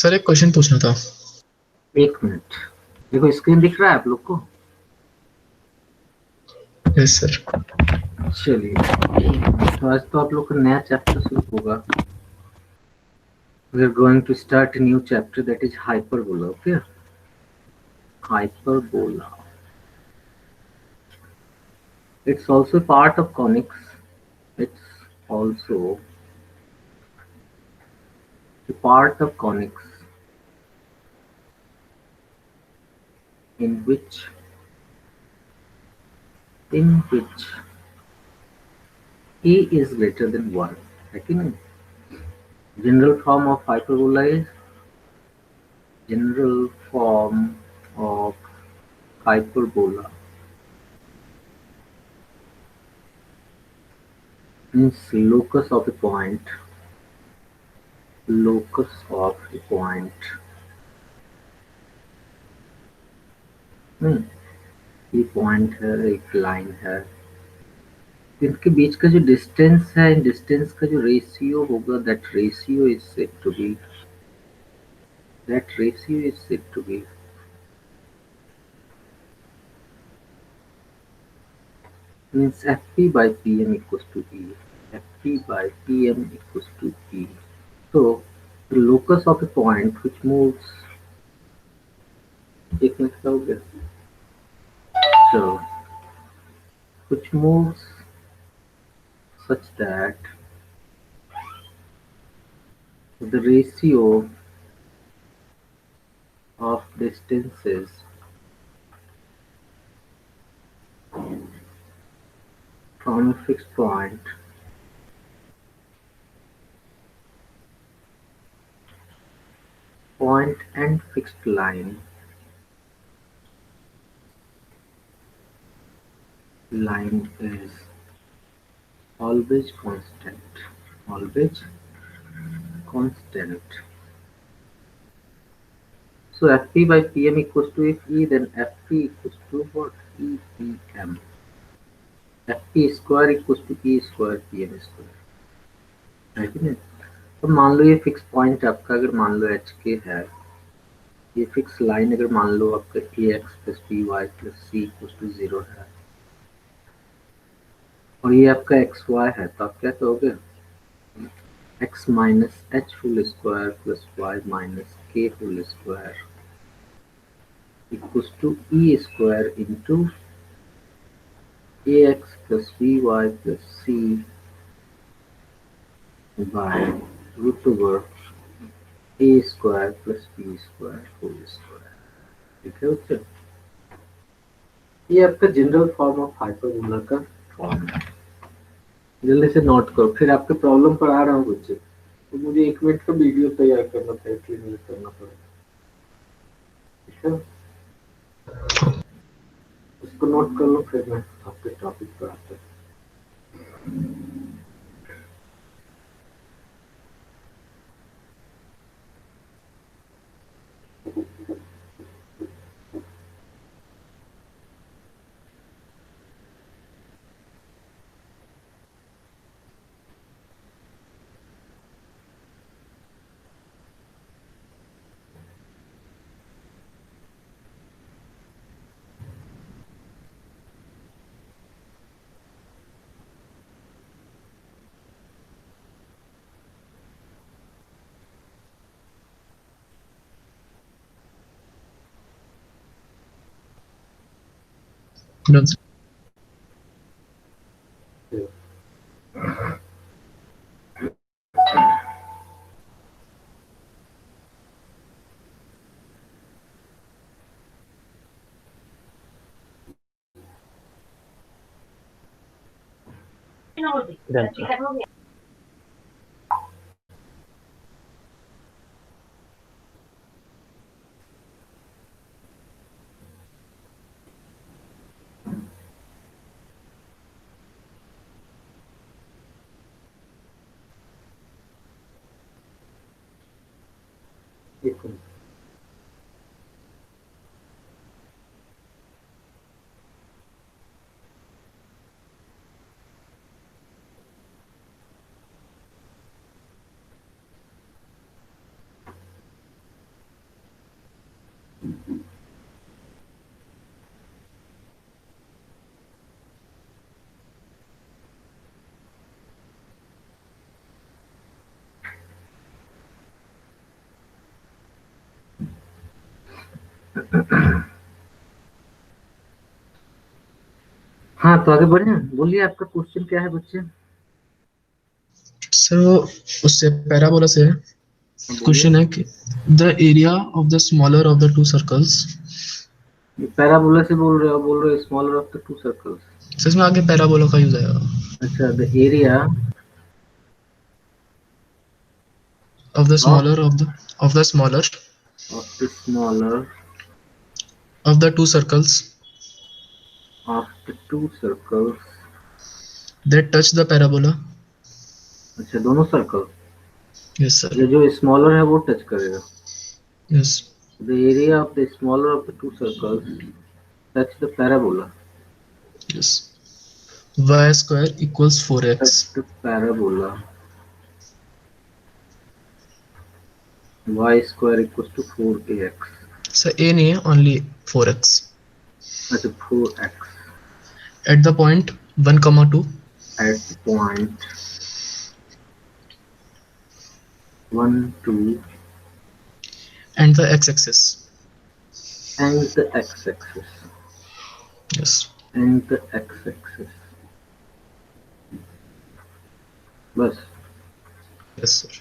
Sir एक question पूछना था। एक मिनट, देखो स्क्रीन दिख रहा है आप लोग को? Yes sir. चलिए, तो आज तो आप लोग का नया चैप्टर शुरू होगा। We are going to start a new chapter, that is hyperbola. Okay, hyperbola. It's also part of conics. It's also a part of conics in which a is greater than 1. है कि नहीं? General form of hyperbola is general form of hyperbola means locus of a point, locus of a point. ये point है, एक line है, इनके बीच का जो डिस्टेंस है, इन डिस्टेंस का जो रेशियो होगा, that ratio is said to be, means Fp by Pm equals to E. Fp by Pm equals to E. So the locus of a point which moves, एक minute का हो गया, so which moves such that the ratio of distances from a fixed point and fixed line is always constant, always constant. So Fp by Pm equals to, if E, then Fp equals to what? EPM. Fp square equals to E square Pm square, है कि नहीं? अब मान लो ये fix point आपका, अगर मान लो एच के है, ये फिक्स लाइन अगर मान लो आपका A X plus B Y plus C equals to 0 है, और ये आपका एक्स वाई है, तो आप क्या कहोगे? x minus h whole square plus y minus k whole square equals to e square into ax plus by plus c by root over a square plus b square whole square. ठीक है बच्चों, ये आपका general form of hyperbola का form है। जल्दी से note करो, फिर आपके प्रॉब्लम पर आ रहा हूँ बच्चे, तो मुझे 1 मिनट का वीडियो तैयार करना था, इसलिए मुझे करना पड़ेगा। ठीक है, इसको नोट कर लो, फिर मैं आपके टॉपिक पर आता हूँ। Done, sir. Done, sir. एक मिनट, हाँ तो आगे बढ़े, बोलिए आपका क्वेश्चन क्या है बच्चे। सर वो उससे पैराबोला से बोलिए। क्वेश्चन है कि the area of the smaller of the two circles. Parabola से बोल रहे हो smaller of the two circles. Sir इसमें आगे पैराबोला का यूज आएगा। अच्छा, the area of the of smaller of the smaller the smaller of the two circles of the two circles. That touch the parabola. अच्छा, दोनों circle, yes sir. ये जो smaller है वो टच करेगा। Yes. The area of the smaller of the two circles touch the parabola. Yes. y square equals 4x। Touch the parabola y square equals to 4ax। Sir a नहीं है, only 4x अच्छा, 4x at the point 1,2 at point 1 2 and the x-axis. and the x-axis Yes. and the x-axis। बस। Yes sir.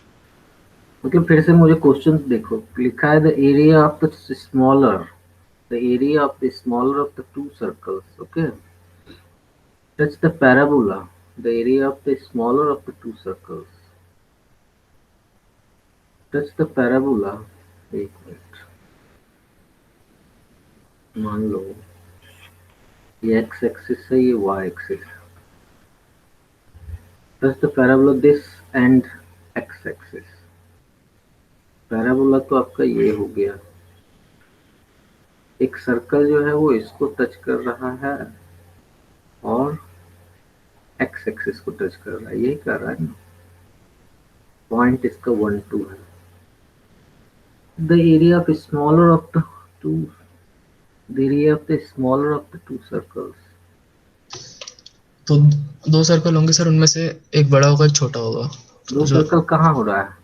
मतलब फिर से मुझे question देखो, लिखा है the area of the smaller, the area of the smaller of the two circles, okay, touch the parabola, the area of the smaller of the two circles, touch the parabola. एक minute, मान लो ये x axis है, ये y axis, touch the parabola this and x axis. Parabola तो आपका ये हो गया, एक सर्कल जो है वो इसको टच कर रहा है और एक्स एक्सिस को टच कर रहा है, यही कर रहा है ना। पॉइंट इसका 1 2 है। The area of smaller of the to, the area of the smaller of the two circles. तो दो सर्कल होंगे सर, उनमें से एक बड़ा होगा एक छोटा होगा। दो तो जो सर्कल कहाँ हो रहा है?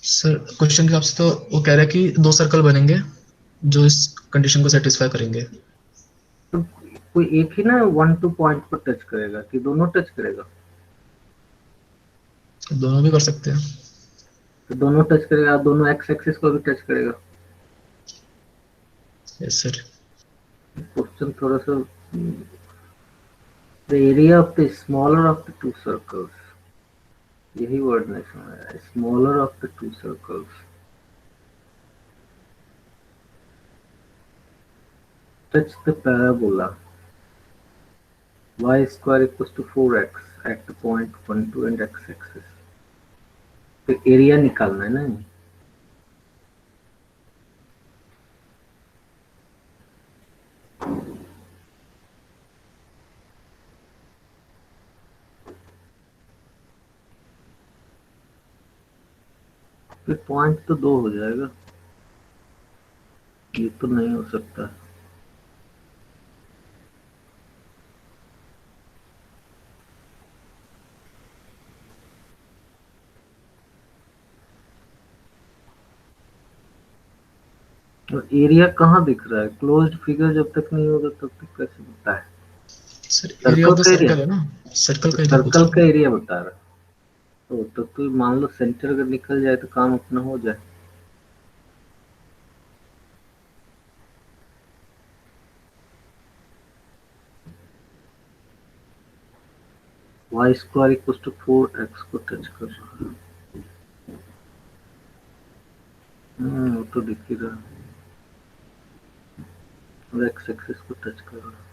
सर क्वेश्चन के हिसाब से तो वो कह रहा है कि दो सर्कल बनेंगे जो इस कंडीशन को सेटिस्फाई करेंगे। तो कोई एक ही ना 1 2 पॉइंट पर टच करेगा कि दोनों टच करेगा? दोनों भी कर सकते हैं। तो दोनों टच करेगा, दोनों एक्स एक्सिस को भी टच करेगा। Yes sir. क्वेश्चन थोड़ा सा, the area of the smaller of the two circles, यही वर्ड नहीं समझ आया, smaller of the two circles, touch the parabola y square equals to 4x at the point 1 2 and x axis। तो area निकालना है ना। फिर पॉइंट तो 2 हो जाएगा, ये तो नहीं हो सकता। और एरिया कहाँ दिख रहा है? क्लोज्ड फिगर जब तक नहीं होगा तब तक कैसे बनता है? Sir area circle of the का एरिया, सर्कल है ना, सर्कल तो का एरिया पूछ सर्कल रहा का हूँ। एरिया बता रहा है। तो मान लो सेंटर अगर निकल जाए तो काम अपना हो जाए। y square equals to 4x को टच कर रहा है। वो तो दिख ही रहा है, और एक्स एक्सिस को टच कर रहा है।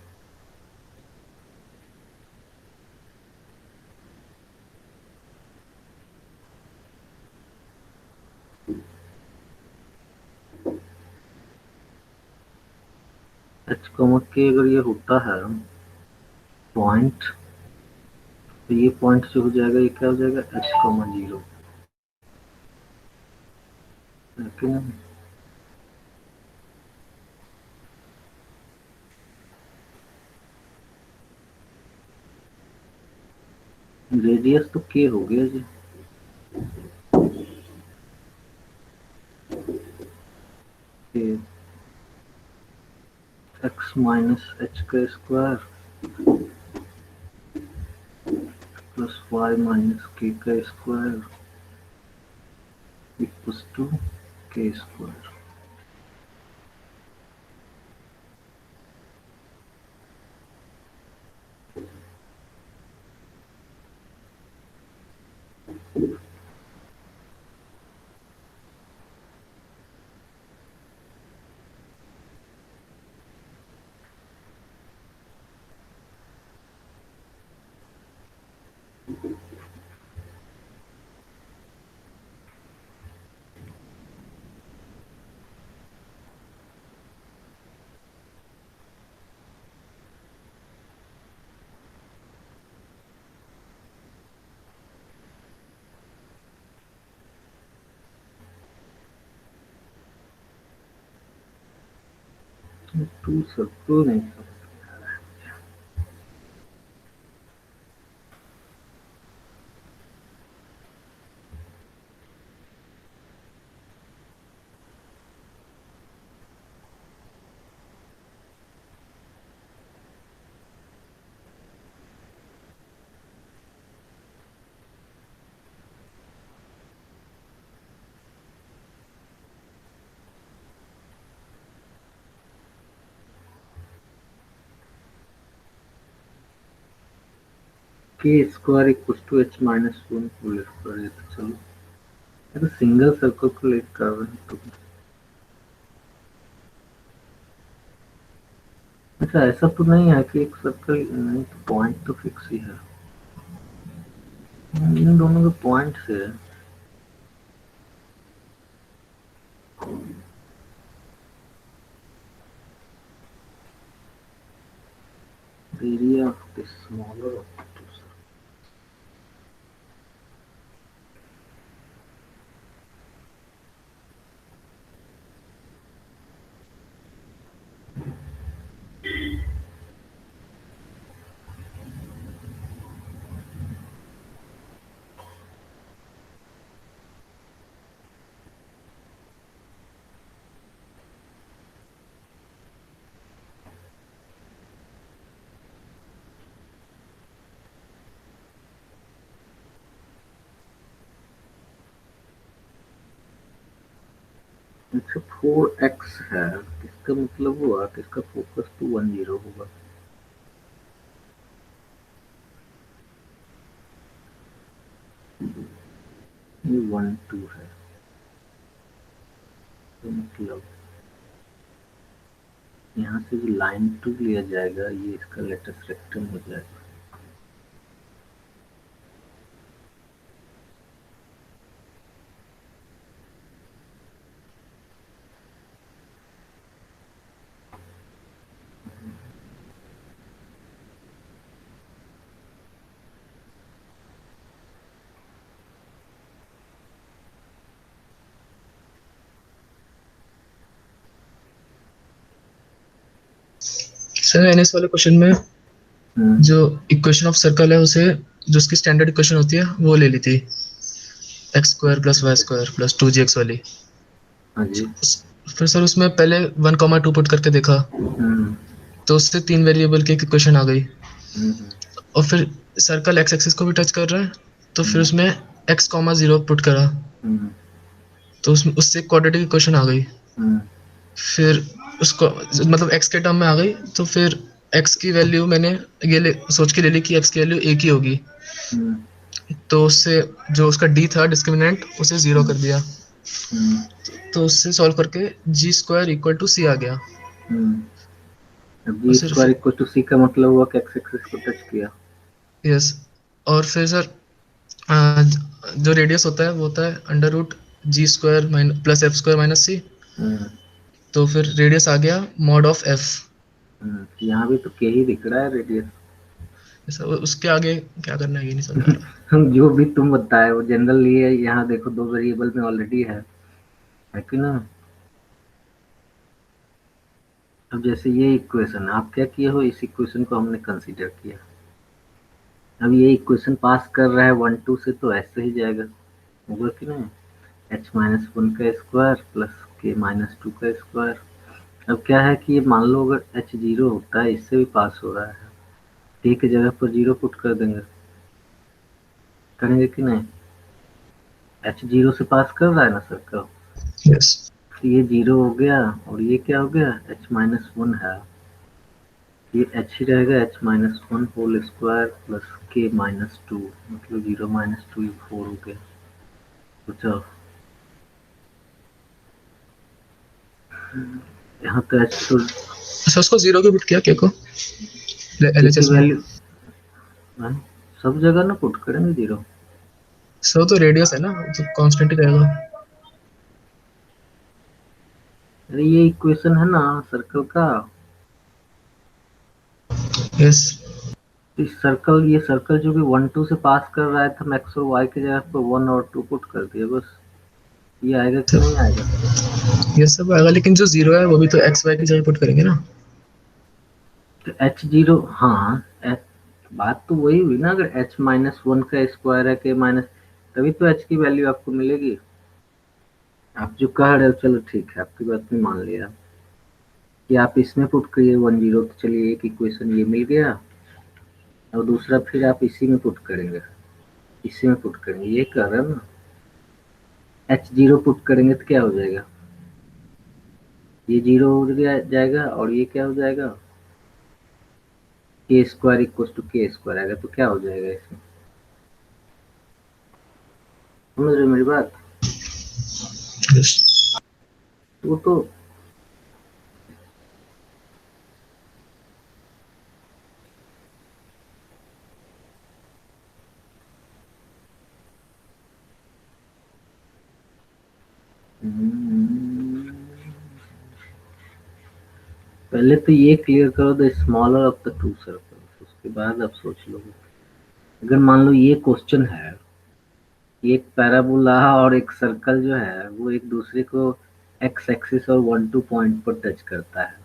एच कॉमा के अगर ये होता है पॉइंट, तो ये पॉइंट जो हो जाएगा ये क्या हो जाएगा? H comma 0। रेडियस तो के हो गया जी, के माइनस एच का square plus Y minus k का स्क्वायर इक्वल्स टू के स्क्वायर। टू सबको नहीं k square equals to H minus one whole square है। तो चलो ये तो सिंगल सर्कल को लेकर कर रहे हैं तो अच्छा ऐसा तो नहीं है कि एक सर्कल नहीं तो पॉइंट तो फिक्स ही है इन दोनों के पॉइंट से है। area of the smaller of the two circles। अच्छा 4x है इसका मतलब हुआ कि इसका फोकस तो 10 होगा। ये 1 2 है तो मतलब यहाँ से जो लाइन 2 लिया जाएगा ये इसका लेटेस्ट रेक्टम हो जाएगा। सर एनएस वाले क्वेश्चन में जो इक्वेशन ऑफ सर्कल है उसे जो उसकी स्टैंडर्ड इक्वेशन होती है वो ले ली थी x square plus Y square plus 2gx वाली। हाँ जी। फिर सर उसमें पहले 1,2 पुट करके देखा तो उससे 3 वेरिएबल की इक्वेशन आ गई और फिर सर्कल एक्स एक्सिस को भी टच कर रहा है तो फिर उसमें x,0 पुट करा तो उसमें उससे क्वाड्रेटिक इक्वेशन आ गई। फिर उसको मतलब x के टर्म में आ गई तो फिर x की वैल्यू मैंने सोच के ले ली कि x की वैल्यू एक ही होगी तो उससे जो उसका d था डिस्क्रिमिनेंट उसे 0 कर दिया तो उससे सॉल्व करके जी स्क्वायर इक्वल टू सी आ गया। अब जी स्क्वायर इक्वल टू सी का मतलब हुआ कि एक्स एक्सिस को टच किया। यस और फिर सर जो रेडियस होता है वो होता है under root G square plus F square minus C तो फिर रेडियस आ गया मॉड ऑफ एफ। यहाँ भी तो के ही दिख रहा है रेडियस। उसके आगे क्या करना है ये नहीं समझ आ रहा। जो भी तुम बताए वो जनरली है यहाँ देखो 2 वेरिएबल में ऑलरेडी है कि ना। अब जैसे ये इक्वेशन आप क्या किए हो इस इक्वेशन को हमने कंसीडर किया। अब ये इक्वेशन पास कर रहा है 1 2 से तो ऐसे ही जाएगा होगा कि नहीं h-1 का स्क्वायर प्लस k-2 का स्क्वायर अब क्या है कि ये मान लो अगर एच जीरो होता है, इससे भी पास हो रहा है, टी की जगह पर जीरो पुट कर देंगे, करेंगे कि नहीं? एच जीरो से पास कर रहा है ना सर्कल, यस तो ये जीरो हो गया और ये क्या हो गया, एच माइनस वन है, ये एच ही रहेगा, h minus one whole square plus के माइनस टू, मतलब जीरो माइनस टू, 4 हो गया। तो यहाँ तो एच तो अच्छा, उसको जीरो के पुट किया के को के की एलएचएस में। वैल्यू सब जगह ना पुट करेंगे जीरो। सो तो रेडियस है ना, तो कांस्टेंट ही रहेगा। अरे ये इक्वेशन है ना सर्कल का, यस इस सर्कल, ये सर्कल जो भी 1 2 से पास कर रहा है था, हम एक्स और वाई की जगह पर 1 और 2 पुट कर दिया, बस ये आएगा कि नहीं आएगा? ये सब आएगा, लेकिन जो जीरो है वो भी तो एक्स वाई की जगह पुट करेंगे ना। तो एच जीरो, हाँ बात तो वही हुई ना, अगर एच माइनस वन का स्क्वायर है के माइनस, तभी तो एच की वैल्यू आपको मिलेगी। आप जो कह रहे हो चलो ठीक है, आपकी बात में मान लिया कि आप इसमें पुट करिए 1 जीरो, तो चलिए एक इक्वेशन ये मिल गया, और दूसरा फिर आप इसी में पुट करेंगे, इसी में पुट करेंगे, ये कह रहे हो ना। एच जीरो पुट करेंगे तो क्या हो जाएगा, ये जीरो हो गया जाएगा, और ये क्या हो जाएगा, के स्क्वायर इक्वल टू के स्क्वायर आएगा, तो क्या हो जाएगा इसमें, समझ रहे हो मेरी बात? यस तो पहले तो ये क्लियर करो the smaller of the two circles, उसके बाद आप सोच लोगे। अगर मान लो ये क्वेश्चन है, एक पैराबोला और एक सर्कल जो है वो एक दूसरे को एक्स एक्सिस और 1 2 पॉइंट पर टच करता है,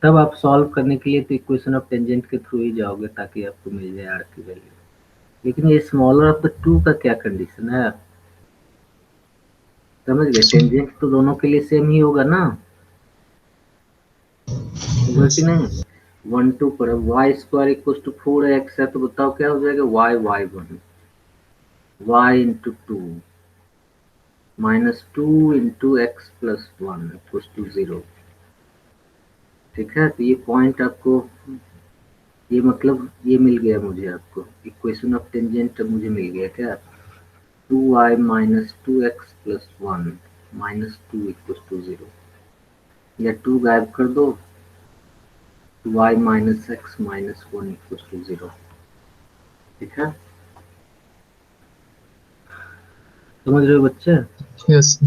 तब आप सॉल्व करने के लिए तो इक्वेशन ऑफ टेंजेंट के थ्रू ही जाओगे ताकि आपको मिल जाए आर की वैल्यू। लेकिन ये स्मॉलर ऑफ द टू का क्या कंडीशन है, समझ गए? टेंजेंट तो दोनों के लिए सेम ही होगा ना, होगा यस कि नहीं? 1 2 पर Y square equal to 4x है, तो बताओ क्या हो जाएगा, y y one, y into two minus two into x plus one equal to zero. ठीक है, तो ये पॉइंट आपको, ये मतलब ये मिल गया मुझे, आपको इक्वेशन ऑफ टेंजेंट मुझे मिल गया क्या, 2y minus two x plus one minus two equal to zero, या टू गायब कर दो, y minus x minus one equal to zero. ठीक है, समझ रहे हो बच्चे? यस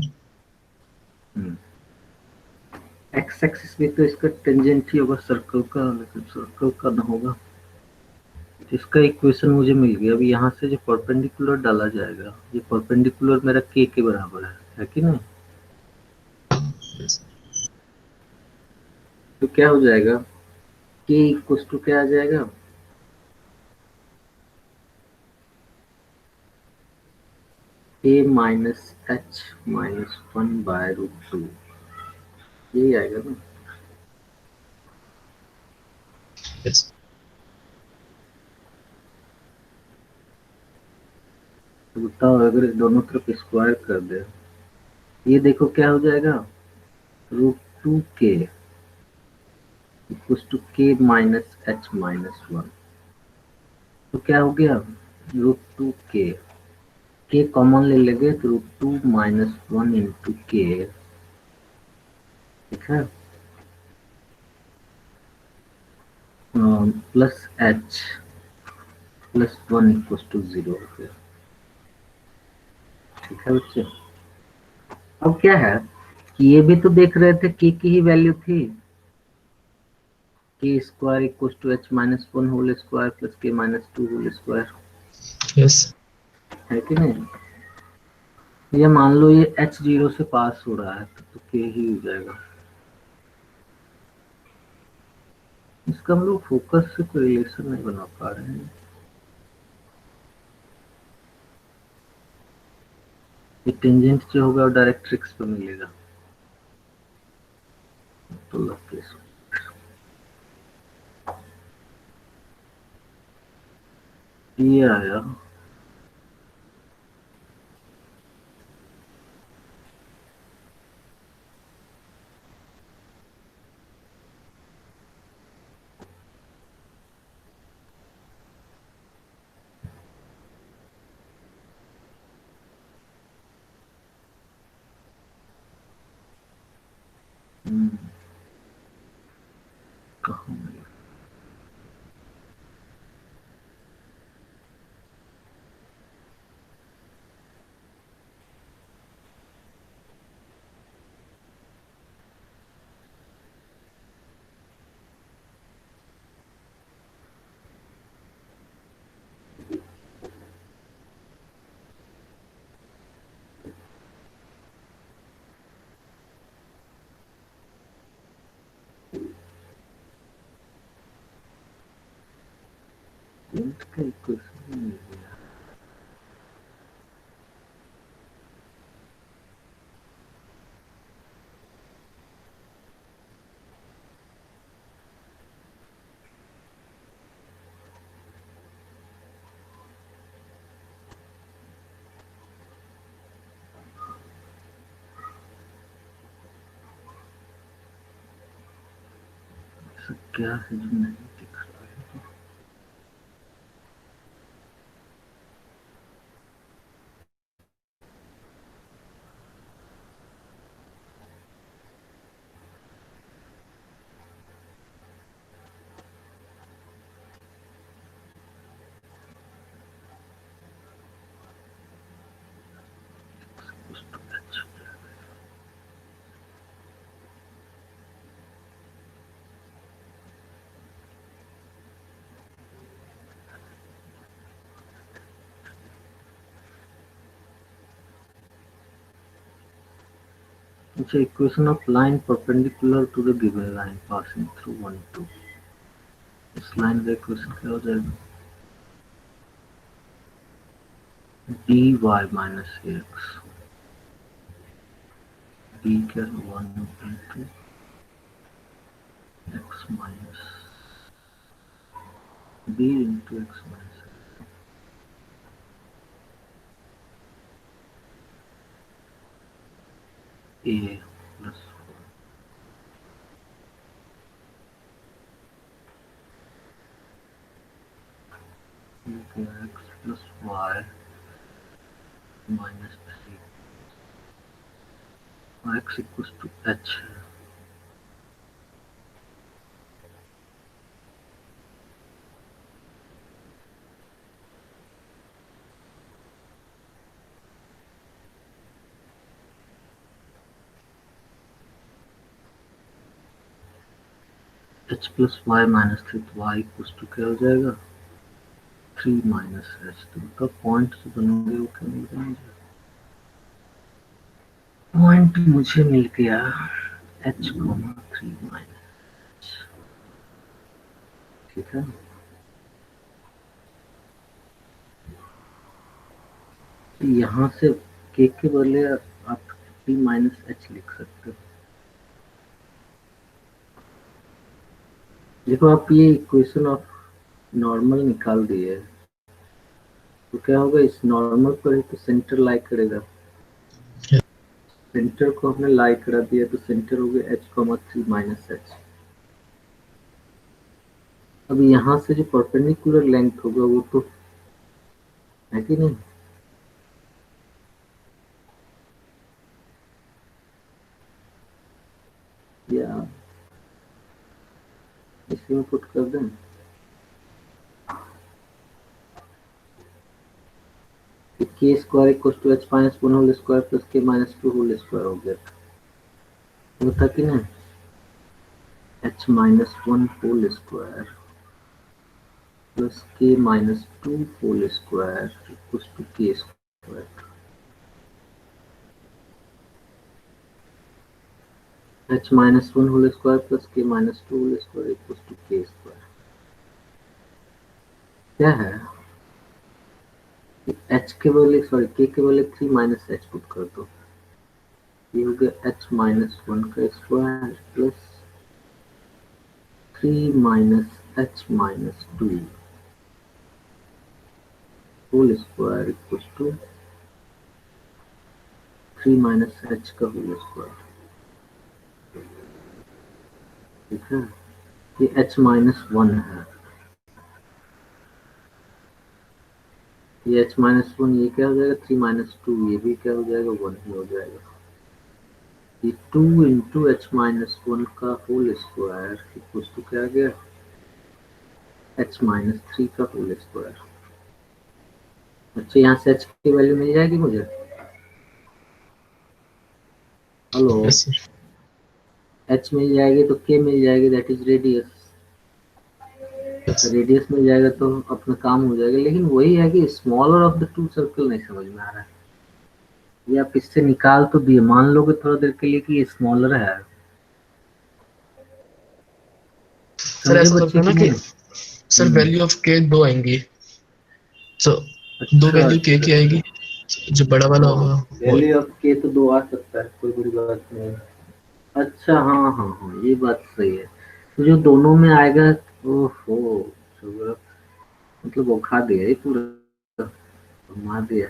एक्स एक्सिस भी तो इसका टेंजेंट ही होगा सर्कल का, लेकिन सर्कल का ना होगा। इसका इक्वेशन मुझे मिल गया, अभी यहाँ से जो परपेंडिकुलर डाला जाएगा, ये परपेंडिकुलर मेरा के बराबर है कि नहीं? तो क्या हो जाएगा, के इक्वल टू क्या आ जाएगा, A minus H minus one by root two, यही आएगा ना? यस तो बताओ अगर दोनों तरफ स्क्वायर कर दे, ये देखो क्या हो जाएगा, रूट टू के इक्वल टू के माइनस एच माइनस वन, तो क्या हो गया, रूट टू के कॉमन ले लेंगे तो root two minus one into k. ठीक है, plus h plus one equal to zero हो गया। ठीक है बच्चे, अब क्या है कि ये भी तो देख रहे थे के की ही वैल्यू थी, K square equal to H minus one whole square plus के minus two whole square, yes है कि नहीं? ये मान लो ये एच जीरो से पास हो रहा है, तो के ही हो जाएगा। इसका हम लोग फोकस से कोई रिलेशन नहीं बना पा रहे हैं। ये टेंजेंट जो होगा वो डायरेक्ट्रिक्स पे मिलेगा। तो लकीली ये आया कहाँ मिला? इसका इक्वेशन मिल गया। ऐसा क्या है जो नहीं दिख रहा है? कुछ तो अच्छा अच्छा, equation of line perpendicular to the given line passing through 1 2, इस लाइन का इक्वेशन क्या हो जाएगा? dy माइनस एक्स डी क्या 1 into X minus B into X minus A plus X plus Y minus three X equals to H है। H plus Y minus three, तो Y equals to क्या हो जाएगा? 3 minus H. तो उनका point जो बनोगे वो क्या मिल जाएंगे? पॉइंट मुझे मिल गया एच कॉमा 3 माइनस, ठीक है। यहाँ से के बदले आप 3 माइनस एच लिख सकते हो। देखो आप ये इक्वेशन ऑफ नॉर्मल निकाल दिए, तो क्या होगा? इस नॉर्मल पर ही तो सेंटर लाई करेगा। सेंटर को हमने लाई करा दिया, तो सेंटर हो गया एच कॉमा 3 माइनस एच। अब यहाँ से जो परपेंडिकुलर लेंथ होगा वो तो है कि नहीं? या इसमें पुट कर दें, K square equal to H minus 1 whole square plus के माइनस 2 होल स्क्वायर हो गया, वो था कि नहीं? H minus 1 whole square plus के minus 2 whole square equal to के square. H minus 1 whole square plus के minus 2 whole square equal to के स्क्वायर क्या है? एच के बदले सॉरी के बदले 3 माइनस एच पुट कर दो, ये हो गया एच माइनस 1 का square plus 3 minus h minus 2 whole square equals to 3 minus h का होल स्क्वायर। ठीक है, ये h माइनस 1 है, ये h माइनस 1 ये क्या हो जाएगा 3 माइनस 2 ये भी क्या हो जाएगा 1 ही हो जाएगा। ये 2 इंटू एच माइनस 1 का होल स्क्वायर इक्वल्स टू क्या आ गया h माइनस 3 का होल स्क्वायर। अच्छा यहाँ से h की वैल्यू मिल जाएगी मुझे। Hello, yes sir. h मिल जाएगी तो k मिल जाएगी, that is radius. Yes radius मिल जाएगा तो अपना काम हो जाएगा। लेकिन वही है कि smaller of the to circle नहीं समझ में आ रहा है। ये आप इससे निकाल तो दिए, मान लो कि थोड़ा देर के लिए कि ये स्मॉलर है, सर समझे ऐसा बच्चे करते हैं कि ना कि नहीं? सर वैल्यू ऑफ के दो आएंगी, तो दो अच्छा वैल्यू के अच्छा की अच्छा। आएगी, जो बड़ा वाला हाँ, होगा वो। वैल्यू ऑफ के तो दो आ सकता है, कोई बड़ी बात नहीं है। अच्छा हाँ हाँ हाँ, ये बात सही है। तो जो दोनों में आएगा, ओहो, शुगर मतलब वो खा दिया ये पूरा, मार दिया।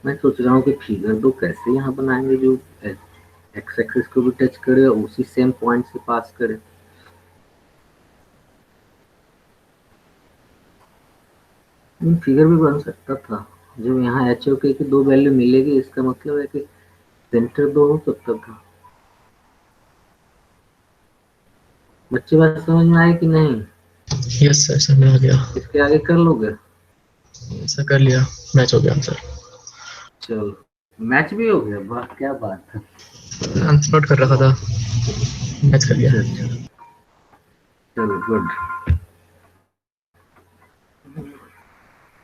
मैं सोच रहा हूँ कि फिगर दो कैसे यहाँ बनाएंगे जो एक्स एक्सिस को भी टच करे और उसी सेम पॉइंट से पास करे। फिगर भी बन सकता था। जब यहाँ एच ओ के की दो वैल्यू मिलेगी इसका मतलब है कि सेंटर दो हो सकता था। बच्चे बात समझ में आई कि नहीं? यस सर, समझ आ गया। इसके आगे कर लोगे? ऐसा कर लिया, मैच हो गया आंसर। चलो, मैच भी हो गया, वाह क्या बात है। आंसर नोट कर रखा था, मैच कर लिया। अच्छा अच्छा, चलो गुड।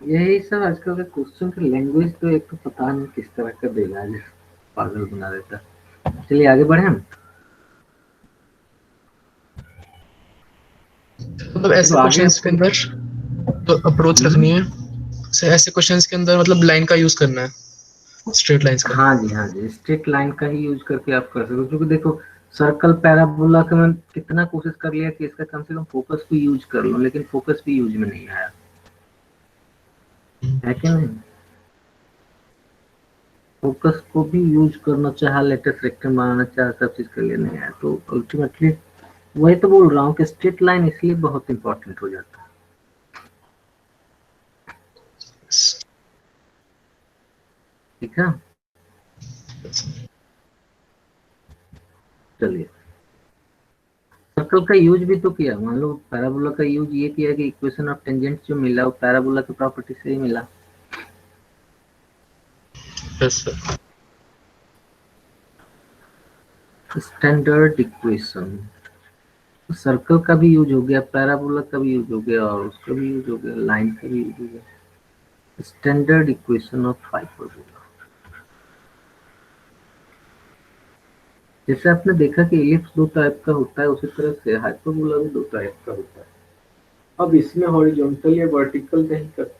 यही सब आजकल के क्वेश्चन का लैंग्वेज तो एक तो पता नहीं किस तरह का देगा, आज पागल बना देता। चलिए आगे बढ़े हम। मतलब चलो ऐसे आगे क्वेश्चंस के आपको अंदर तो अप्रोच रखनी है। ऐसे क्वेश्चंस के अंदर मतलब लाइन का यूज करना है, स्ट्रेट लाइंस का। हाँ जी, स्ट्रिक्ट लाइन का ही यूज करके आप कर सकते हो। क्योंकि देखो, सर्कल पैराबोला का मैं कितना कोशिश कर लिया कि इसका कम से कम फोकस भी यूज कर लूं, लेकिन फोकस भी यूज में नहीं आया है कि नहीं। फोकस को भी यूज करना चाहा, लेटेस्ट रेक्टेंगल बनाना चाहा, सब चीज के लिए नहीं आया। तो अल्टीमेटली वही तो बोल रहा हूँ कि स्ट्रेट लाइन इसलिए बहुत इंपॉर्टेंट हो जाता है। ठीक है, चलिए। सर्कल का यूज भी तो किया, मान लो पैराबोला का यूज ये किया कि इक्वेशन ऑफ टेंजेंट जो मिला वो पैराबोला की प्रॉपर्टी से ही मिला। Yes sir. Standard equation, circle का भी यूज हो गया, पैराबोला का भी यूज हो गया, और उसका भी यूज हो गया, लाइन का भी यूज हो गया। Standard equation of hyperbola. जैसे आपने देखा कि एलिप्स दो टाइप का होता है, उसी तरह से हाइपरबोला भी दो टाइप का होता है। अब इसमें हॉरिजॉन्टल या वर्टिकल नहीं कर,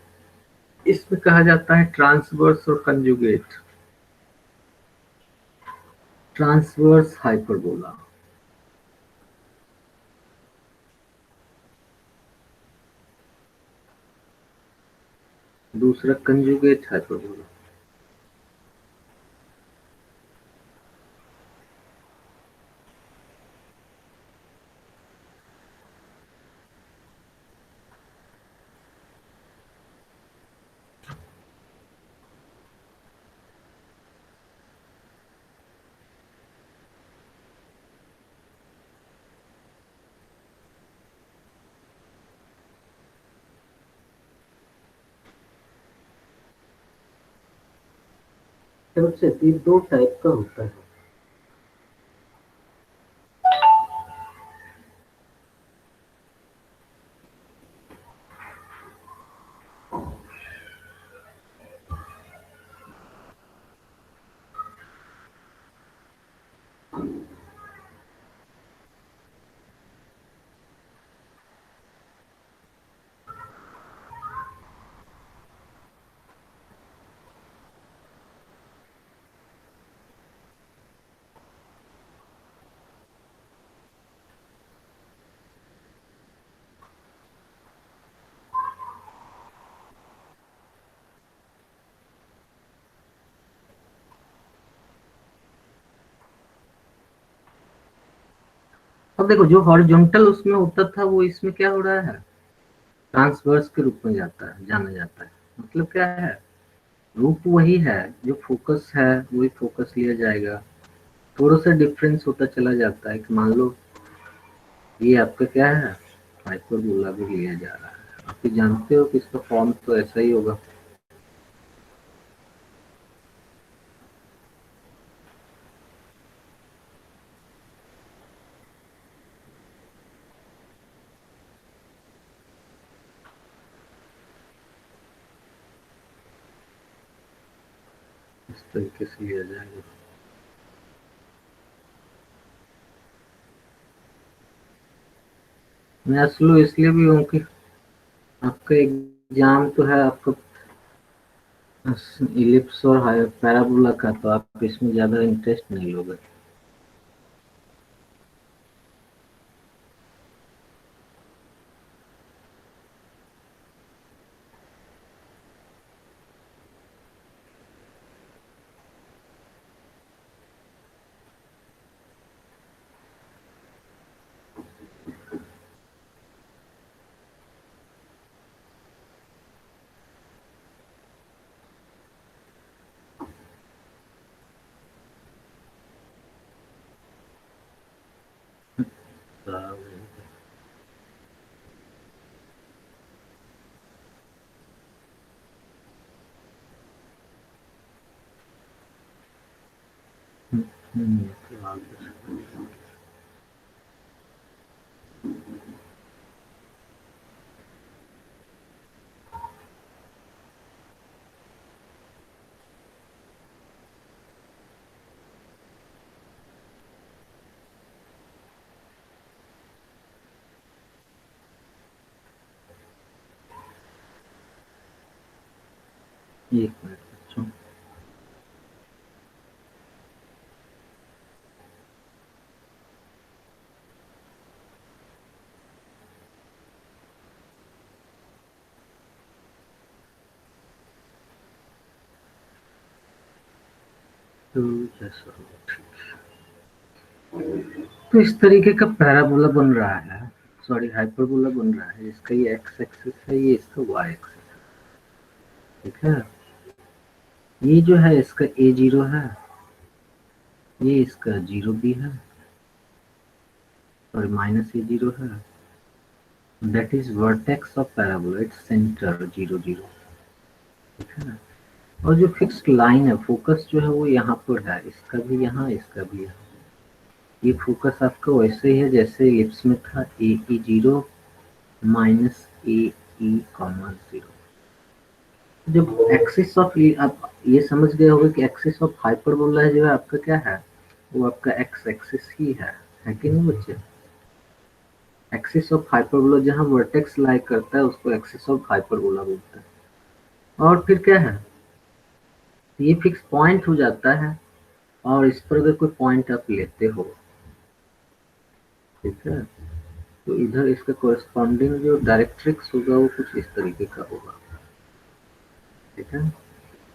इसमें कहा जाता है ट्रांसवर्स और कंजुगेट। ट्रांसवर्स हाइपरबोला, दूसरा कंजुगेट हाइपरबोला। सबसे ये दो टाइप का होता है। अब देखो जो हॉरिजॉन्टल उसमें होता था वो इसमें क्या हो रहा है, ट्रांसवर्स के रूप में जाना जाता है। मतलब क्या है, रूप वही है, जो फोकस है वही फोकस लिया जाएगा, थोड़ा सा डिफरेंस होता चला जाता है कि मान लो ये आपका क्या है, हाइपरबोला भी लिया जा रहा है, आप भी जानते हो कि इसका फॉर्म तो ऐसा ही होगा। इस तरीके से लिया जाएगा। मैं स्लो इसलिए भी हूँ कि आपका एग्जाम तो है आपका इलिप्स और पैराबोला का, तो आप इसमें ज्यादा इंटरेस्ट नहीं लोगे। एक मिनट बच्चों, तो जैसा हो, ठीक है। तो इस तरीके का पैराबोला बन रहा है, सॉरी हाइपरबोला बन रहा है, इसका ये एक्स एक्सिस है, ये इसका वाई एक्सिस है, ठीक है। ये जो है इसका ए जीरो है, ये इसका जीरो भी है, और माइनस ए जीरो है, that is vertex of parabola, its centre zero zero, ठीक है ना। और जो फिक्स्ड लाइन है, फोकस जो है वो यहाँ पर है, इसका भी यहाँ, इसका भी यहाँ। ये फोकस आपका वैसे ही है जैसे इलिप्स में था, ए E zero minus A E comma zero. जब एक्सिस ऑफ, आप ये समझ गए होंगे कि एक्सिस ऑफ हाइपरबोला जो है आपका क्या है, वो आपका एक्स एक्सिस ही है कि नहीं बच्चे। एक्सिस ऑफ हाइपरबोला जहाँ वर्टेक्स लाई करता है उसको एक्सिस ऑफ हाइपरबोला बोलते हैं। और फिर क्या है, ये फिक्स पॉइंट हो जाता है, और इस पर अगर कोई पॉइंट आप लेते हो, ठीक है, तो इधर इसका कोरिस्पॉन्डिंग जो डायरेक्ट्रिक्स होगा वो कुछ इस तरीके का होगा, ठीक है।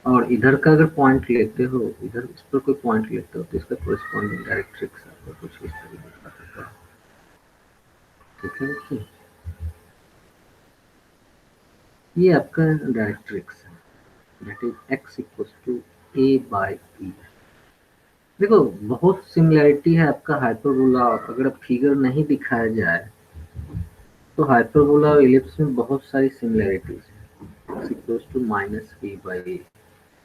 और इधर का अगर पॉइंट लेते हो, इधर इस पर कोई पॉइंट लेते हो, तो इसका कोरिस्पॉन्डिंग डायरेक्ट्रिक्स आपका कुछ इस तरीके का होगा, ठीक है बच्चे। ये आपका डायरेक्ट्रिक्स है, that is X equals to A by E. देखो बहुत सिमिलैरिटी है आपका हाइपरबोला, अगर फिगर नहीं दिखाया जाए तो हाइपरबोला और इलिप्स में बहुत सारी सिमिलैरिटीज है, x equals to minus B by A.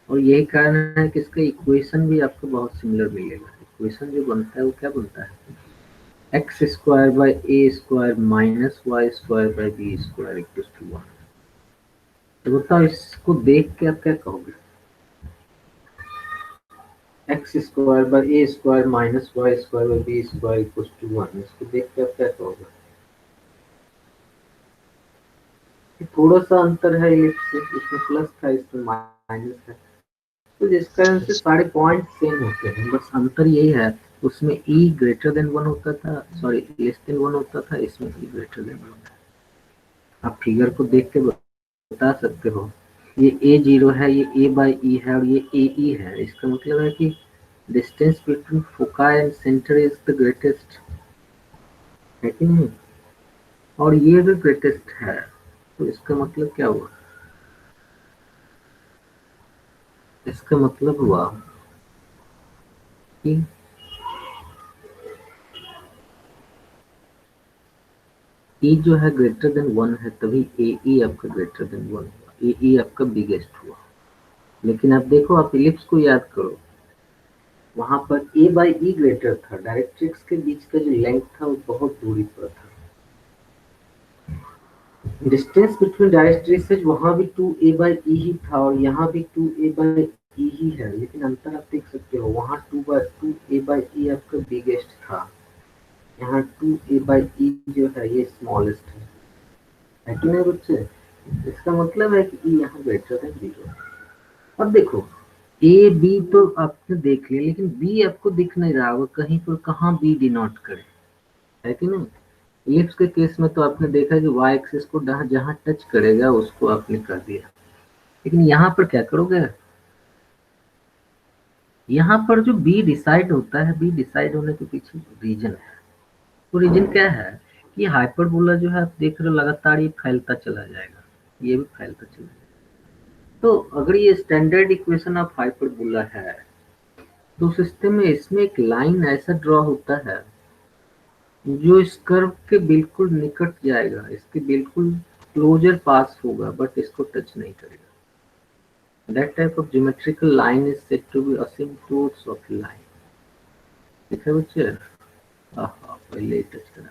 और यही कारण है कि इसका इक्वेशन भी आपको बहुत सिमिलर मिलेगा। इक्वेशन जो बनता है वो क्या बनता है, x square by A square minus Y square by B square equals to 1। तो बताओ इसको देख के आप क्या कहोगे, x square by A square minus Y square by B square equals to 1, इसको देख के आप क्या कहोगे। थोड़ा सा अंतर है इलिप्स से, इसमें प्लस था इसमें माइनस है, तो जिस कारण से सारे पॉइंट सेम होते हैं, बस अंतर यही है, उसमें e ग्रेटर देन 1 होता था, सॉरी लेस देन 1 होता था, इसमें e ग्रेटर देन 1 है। आप फिगर को देख के बता सकते हो, ये ए जीरो है, ये ए बाई ई है, और ये ए ई है, इसका मतलब है कि distance between foci and centre is the greatest, है कि नहीं? और ये भी ग्रेटेस्ट है, तो इसका मतलब क्या हुआ? इसका मतलब हुआ कि ई जो है ग्रेटर देन 1 है, तभी ए ई आपका ग्रेटर देन 1 हुआ, ए ई आपका बिगेस्ट हुआ। लेकिन आप देखो, आप इलिप्स को याद करो, वहां पर ए बाई ई ग्रेटर था, डायरेक्ट्रिक्स के बीच का जो लेंथ था वो बहुत दूरी पर था। डिस्टेंस बिटवीन डायरेक्ट्रिक्स वहां भी 2a बाई ई ही था और यहाँ भी 2a बाई ई ही है, लेकिन अंतर आप देख सकते हो, वहां 2a बाई ई आपका बिगेस्ट था, यहाँ 2a बाई ई जो है ये स्मॉलेस्ट है कि नहीं बच्चे? इसका मतलब है कि ई यहाँ ग्रेटर देन 0। अब देखो, ए बी तो आपने देख लिया, लेकिन बी आपको दिख नहीं रहा होगा कहीं पर, कहाँ बी डिनोट करे, है कि नहीं? इलिप्स के केस में तो आपने देखा कि वाई एक्सिस को जहां टच करेगा उसको आपने कर दिया, लेकिन यहाँ पर क्या करोगे? यहाँ पर जो बी डिसाइड होता है, बी डिसाइड होने के पीछे रीजन है। वो रीजन क्या है कि हाइपरबोला जो है आप देख रहे हो लगातार ये फैलता चला जाएगा, ये भी फैलता चला जाएगा। तो अगर ये स्टैंडर्ड इक्वेशन ऑफ हाइपरबोला है, तो सिस्टम में इसमें एक लाइन ऐसा ड्रॉ होता है जो इस कर्व के बिल्कुल निकट जाएगा, इसके बिल्कुल क्लोजर पास होगा, बट इसको टच नहीं करेगा। That type of geometrical line is said to be asymptotes of line। ठीक है बच्चे? हाँ, पहले ही टच करा।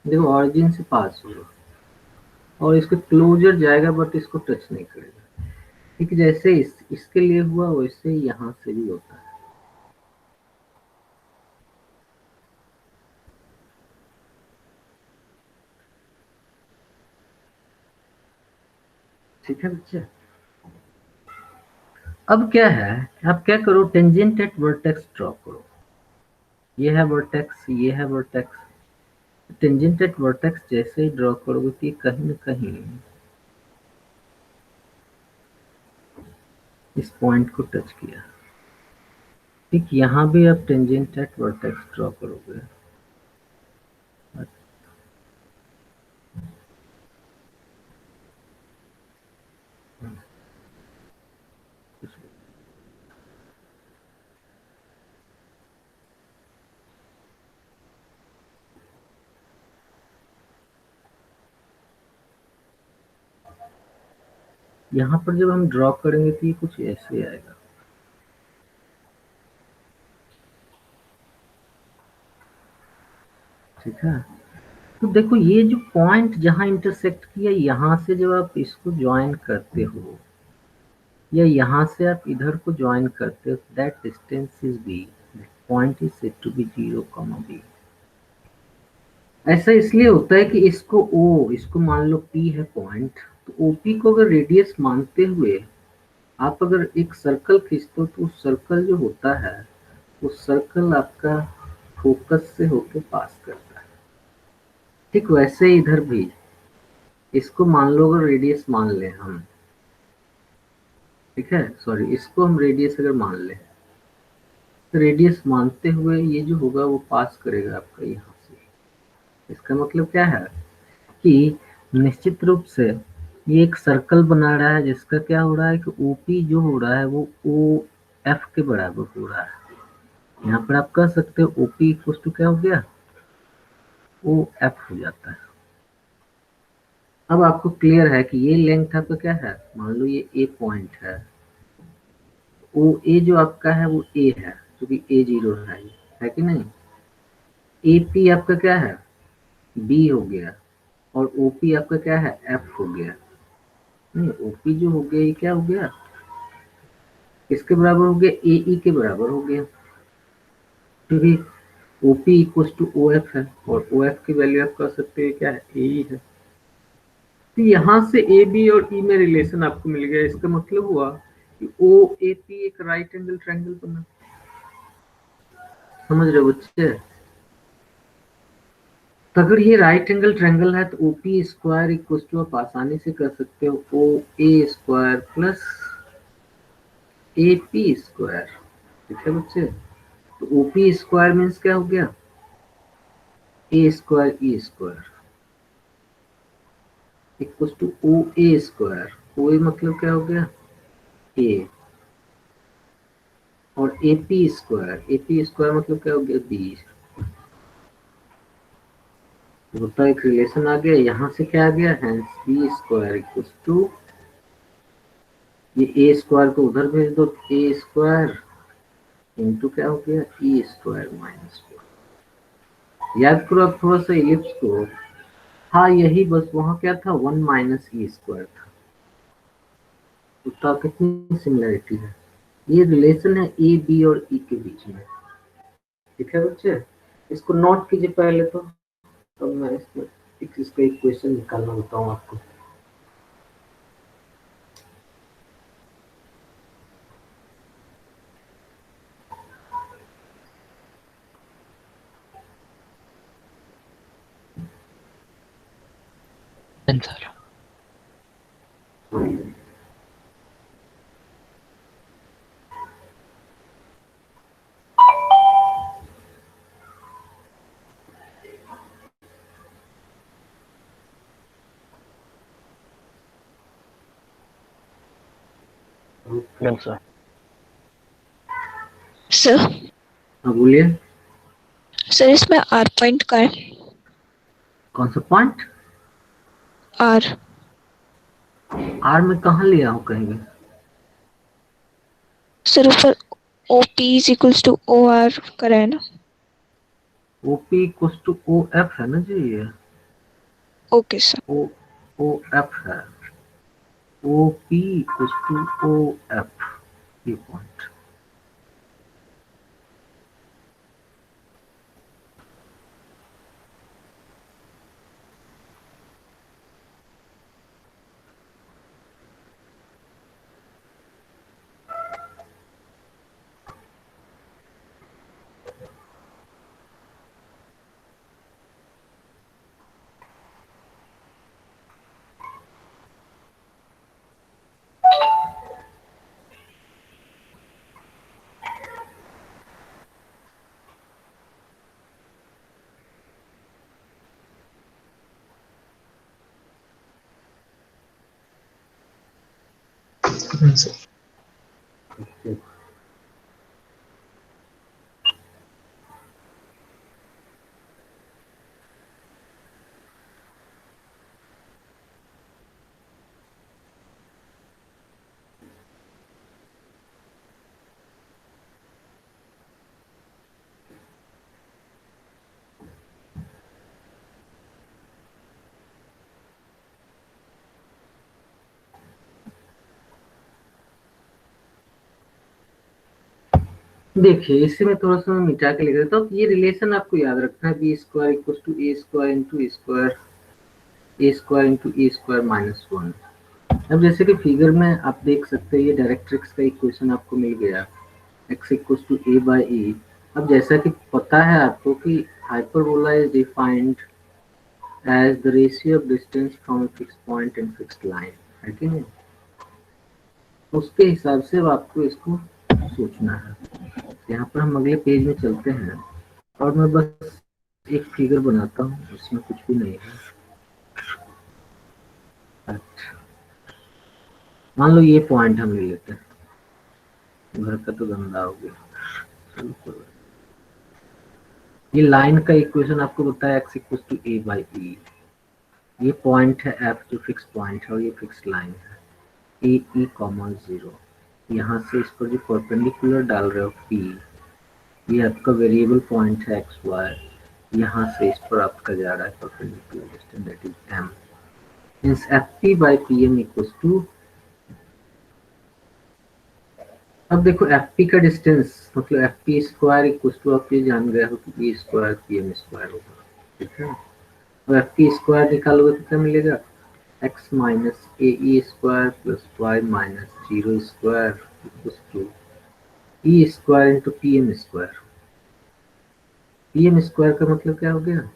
देखो, ऑरिजिन से पास होगा और इसके क्लोजर जाएगा, बट इसको टच नहीं करेगा। ठीक, जैसे इसके लिए हुआ वैसे ही यहाँ से भी होता है। ठीक है बच्चे? अब क्या है, आप क्या करो, टेंजेंट एट वर्टेक्स ड्रॉ करो। ये है वर्टेक्स, ये है वर्टेक्स। टेंजेंट एट वर्टेक्स जैसे ही ड्रॉ करोगे तो कहीं न कहीं इस पॉइंट को टच किया। ठीक, यहाँ भी आप टेंजेंट एट वर्टेक्स ड्रॉ करोगे। यहाँ पर जब हम ड्रॉ करेंगे तो ये कुछ ऐसे आएगा। ठीक है, तो देखो ये जो पॉइंट जहां इंटरसेक्ट किया, यहाँ से जब आप इसको ज्वाइन करते हो या यहाँ से आप इधर को ज्वाइन करते हो, that distance is B, point is said to be 0, B. ऐसा इसलिए होता है कि इसको ओ, इसको मान लो पी है पॉइंट, तो ओपी को अगर रेडियस मानते हुए आप अगर एक सर्कल खींचते हो, तो उस सर्कल जो होता है, उस सर्कल आपका फोकस से होके पास करता है। ठीक वैसे ही इधर भी इसको मान लो अगर रेडियस मान लें हम, ठीक है, सॉरी, इसको हम रेडियस अगर मान लें, तो रेडियस मानते हुए ये जो होगा वो पास करेगा आपका यहाँ से। इसका मतलब क्या है कि निश्चित रूप से ये एक सर्कल बना रहा है जिसका क्या हो रहा है कि ओपी जो हो रहा है वो ओ एफ के बराबर हो रहा है। यहाँ पर आप कह सकते हो ओपी इक्वल टू क्या हो गया, ओ एफ हो जाता है। अब आपको क्लियर है कि ये लेंथ आपका क्या है, मान लो ये ए पॉइंट है, ओ ए जो आपका है वो ए है, क्योंकि ए 0 है कि नहीं? ए पी आपका क्या है, बी हो गया, और ओपी आपका क्या है, एफ हो गया। नहीं, ओपी जो हो गया ये क्या हो गया, किसके बराबर हो गया, ए ई के बराबर हो गया, क्योंकि OP equal to O F है, और ओ एफ की वैल्यू आप कह सकते हैं क्या है, ए ई है। तो यहाँ से ए बी और ई में रिलेशन आपको मिल गया। इसका मतलब हुआ कि ओ ए पी एक राइट एंगल ट्रायंगल बना। समझ रहे हो बच्चे? तो अगर ये राइट एंगल ट्रायंगल है तो ओपी स्क्वायर इक्वल टू आप आसानी से कर सकते हो O A square plus A P square. ठीक है बच्चे? तो ओपी स्क्वायर मीन्स क्या हो गया, A square E square equal to O A square. ओ ए मतलब क्या हो गया, ए, और ए पी स्क्वायर मतलब क्या हो गया, बी। तो एक रिलेशन आ गया, यहाँ से क्या आ गया, hence B square equal to, ये ए स्क्वायर को उधर भेज दो, ए स्क्वायर इंटू क्या हो गया, ई स्क्वायर माइनस 4। याद करो आप थोड़ा सा इलिप्स को। हाँ यही बस, वहां क्या था, 1 माइनस ई स्क्वायर था। तो कितनी सिमिलरिटी है, ये रिलेशन है ए बी और ई के बीच में। ठीक है बच्चे? इसको नोट कीजिए पहले तो मैं इसमें इसका एक क्वेश्चन निकालना बताऊँ आपको। आंसर आंसर सर हाँ बोलिए। सर इसमें आर पॉइंट का है। कौन सा पॉइंट? आर आर में कहाँ लिया हूँ कहीं भी? सर ऊपर O P is equals to O R करा है ना। OP equal to O F है ना जी, ये okay sir. O O F है, O P equal to O F, ये पॉइंट। आंसर देखिए इसे मैं थोड़ा सा मिटा के लिख देता हूँ। ये रिलेशन आपको याद रखना है, B square equal to A square into A square, A square into A square minus 1। अब जैसे कि फिगर में आप देख सकते हैं, ये डायरेक्ट्रिक्स का इक्वेशन आपको मिल गया, x equal to A by E. अब जैसा कि पता है आपको कि hyperbola is defined as the ratio of distance from a fixed point and fixed line, है कि नहीं? उसके हिसाब से अब आपको इसको सोचना है। यहाँ पर हम अगले पेज में चलते हैं और मैं बस एक फिगर बनाता हूँ, उसमें कुछ भी नहीं है। अच्छा मान लो ये पॉइंट हम ले लेते हैं, घर का तो गंदा हो गया। ये लाइन का इक्वेशन आपको बताया x equal to A by E. ये पॉइंट है f जो फिक्स पॉइंट है और ये फिक्स लाइन है ए ई कॉमा 0। यहाँ से इस पर जो परपेंडिकुलर डाल रहे हो p, ये आपका वेरिएबल पॉइंट है एक्स वाई। यहाँ से इस पर आपका जा रहा है perpendicular distance that is m। Means fp by pm equals to, अब देखो fp का डिस्टेंस मतलब fp स्क्वायर इक्वल्स टू, आप ये जान गए हो कि p स्क्वायर pm स्क्वायर होगा। ठीक है? तो fp स्क्वायर निकालोगे तो क्या मिलेगा, x minus A E square plus Y minus 0 square equals to E square into P M square. P M square का मतलब क्या हो गया,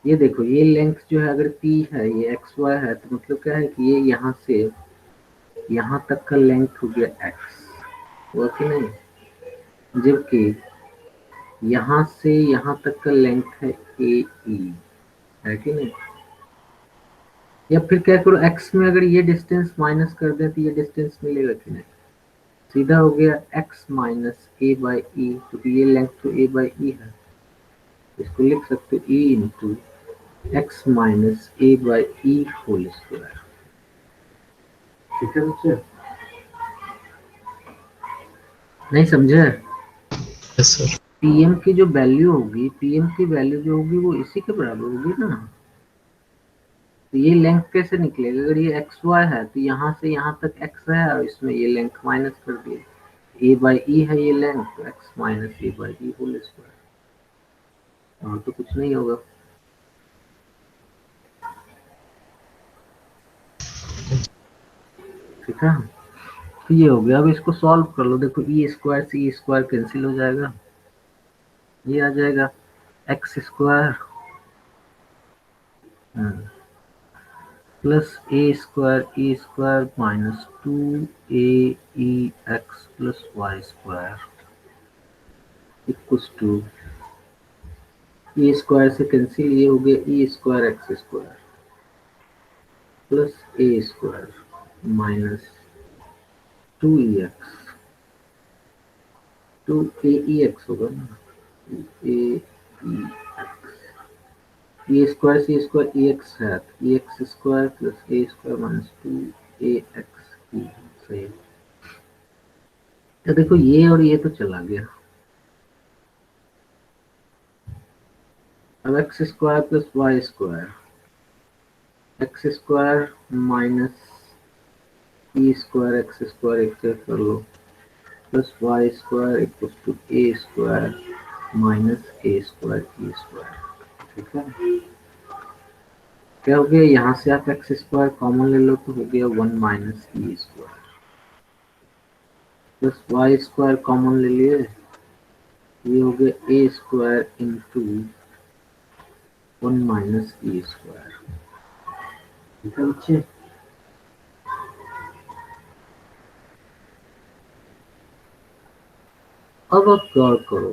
ये देखो ये लेंथ जो है अगर p है, ये एक्स वाई है, तो मतलब क्या है कि ये यहाँ से यहाँ तक का लेंथ हो गया x, हुआ कि नहीं, जबकि यहाँ से यहाँ तक का लेंथ है ए ई, है कि नहीं। या फिर क्या करो, x में अगर ये डिस्टेंस माइनस कर दें तो ये डिस्टेंस मिलेगा कि नहीं, सीधा हो गया x माइनस ए बाई ई, क्योंकि ये लेंथ तो ए बाई ई है, इसको लिख सकते हो e into X minus A by E whole square. ठीक है बच्चे, नहीं समझे। Yes sir. पीएम की जो वैल्यू होगी, पीएम की वैल्यू जो होगी वो इसी के बराबर होगी ना। तो ये लेंथ कैसे निकलेगा, अगर ये एक्स वाई है तो यहाँ से यहाँ तक एक्स है और इसमें ये लेंथ माइनस कर दिए, ए बाई ई है ये लेंथ, तो X minus A by E whole square, और तो कुछ नहीं होगा। ठीक है, तो ये हो गया। अब इसको सॉल्व कर लो, देखो ई स्क्वायर से ई स्क्वायर कैंसिल हो जाएगा, ये आ जाएगा X square plus A square E square minus 2aex plus Y square equals to, E square से कैंसिल, ये हो गया E square X square plus A square minus 2ex, 2aex होगा ना, ए ई स्क्वायर से स्क्वायर ई एक्स है, E X square plus A square minus 2ax सही। तो देखो ये और ये तो चला गया, अब X square plus Y square, X square minus E square X square एक कर लो plus Y square equal to A square minus A square E square. ठीक है, क्या हो गया, यहाँ से आप एक्स स्क्वायर कॉमन ले लो तो हो गया 1 minus E square plus Y square common ले लिए, ये हो गया A square into 1 minus E square. ठीक है बच्चे, अब आप गौर करो,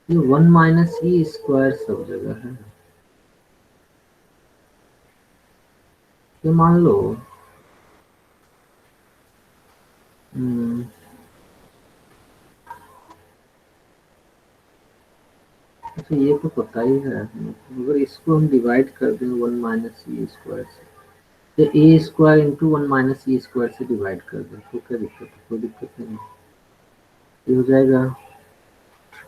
ये 1 माइनस ई स्क्वायर सब जगह है, ये मान लो अच्छा ये तो पता ही है, अगर इसको हम डिवाइड कर दें 1 माइनस ई स्क्वायर से, या ए square into 1 minus E square से डिवाइड कर दें तो क्या दिक्कत है, कोई दिक्कत नहीं, ये हो जाएगा,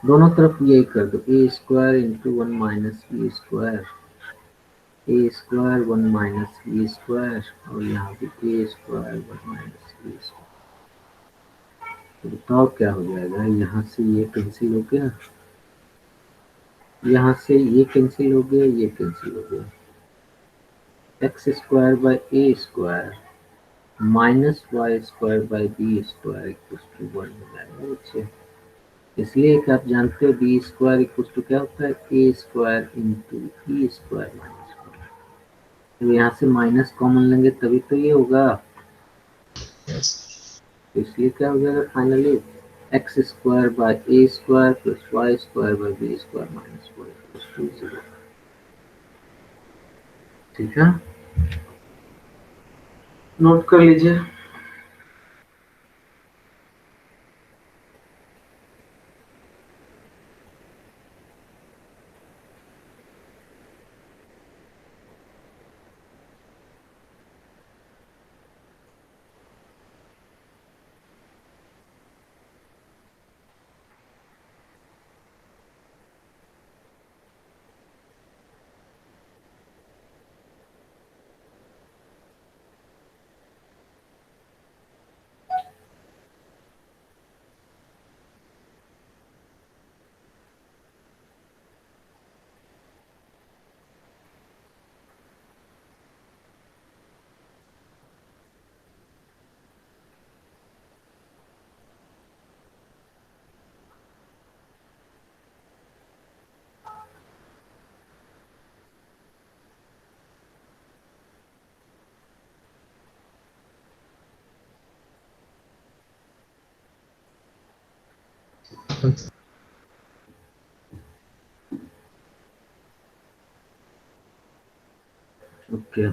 दोनों तरफ यही कर दो, ए square into 1 minus E square, A square 1 minus E square, और यहाँ पे ए स्क्वायर 1 माइनस ई स्क्वायर। तो बताओ क्या हो जाएगा, यहाँ से ये कैंसिल हो गया, यहाँ से ये कैंसिल हो गया, ये कैंसिल हो गया, X square by A square minus Y square by B square equals to 1 हो जाएगा बच्चे। इसलिए कि आप जानते हो बी स्क्वायर इक्वल्स टू क्या होता है, A square into E square minus 1, तो यहाँ से माइनस कॉमन लेंगे तभी तो ये होगा, यस। तो इसलिए क्या हो जाएगा finally, X square by A square plus Y square by B square minus 1 equals to 0। ठीक है, नोट कर लीजिए। ओके,